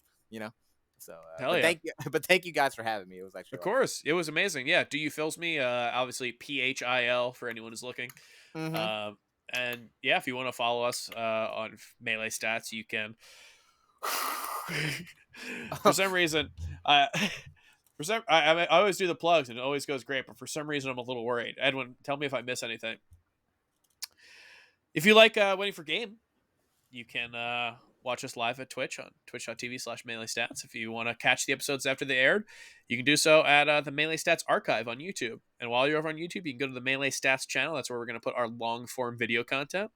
So, Hell but yeah. thank you guys for having me. It was actually Of course, it was amazing. Yeah, Do You Fills Me? Obviously PHIL for anyone who's looking. Mm-hmm. And yeah, if you want to follow us on Melee Stats, you can. For some reason, uh, I always do the plugs and it always goes great, but for some reason I'm a little worried. Edwin, tell me if I miss anything. If you like Waiting for Game, you can watch us live at Twitch on twitch.tv/Melee Stats. If you want to catch the episodes after they aired, you can do so at the Melee Stats archive on YouTube. And while you're over on YouTube, you can go to the Melee Stats channel. That's where we're going to put our long form video content.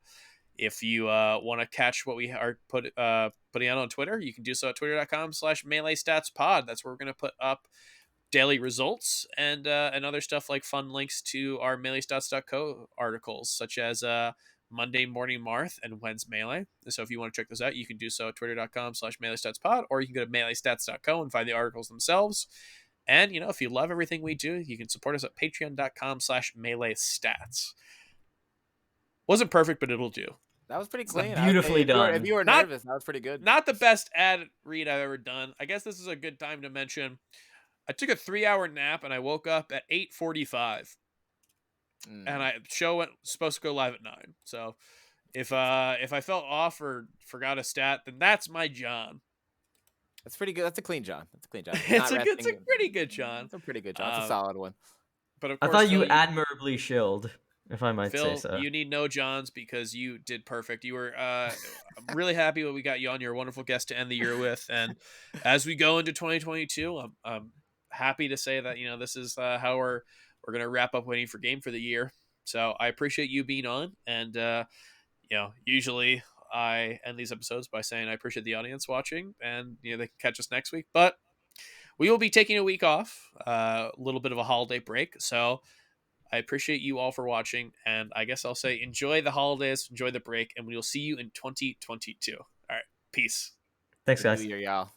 If you want to catch what we are putting out on Twitter, you can do so at twitter.com/Melee Stats Pod. That's where we're going to put up daily results and other stuff like fun links to our MeeleeStats.co articles, such as Monday Morning Marth and When's Melee. So if you want to check those out, you can do so at twitter.com/MeeleeStatsPod, or you can go to MeeleeStats.co and find the articles themselves. And, if you love everything we do, you can support us at patreon.com/MeeleeStats. Wasn't perfect, but it'll do. That was pretty clean. Beautifully done. If you were Not- nervous, that was pretty good. Not the best ad read I've ever done. I guess this is a good time to mention I took a 3-hour nap and I woke up at 8:45. And show went supposed to go live at 9. So if I felt off or forgot a stat, then that's my John. That's pretty good. That's a clean John. That's a clean John. It's a pretty good John. It's a pretty good John. It's a solid one. But of I course, thought you Phil, admirably shilled, if I might Phil, say so. you need no Johns because you did perfect. You were I'm really happy when we got you on. You're a wonderful guest to end the year with. And as we go into 2022, I'm happy to say that this is how we're gonna wrap up Waiting for Game for the year. So I appreciate you being on, and usually I end these episodes by saying I appreciate the audience watching, and they can catch us next week. But we will be taking a week off, a little bit of a holiday break. So I appreciate you all for watching, and I guess I'll say enjoy the holidays, enjoy the break, and we will see you in 2022. All right, peace. Thanks, guys. New Year, y'all.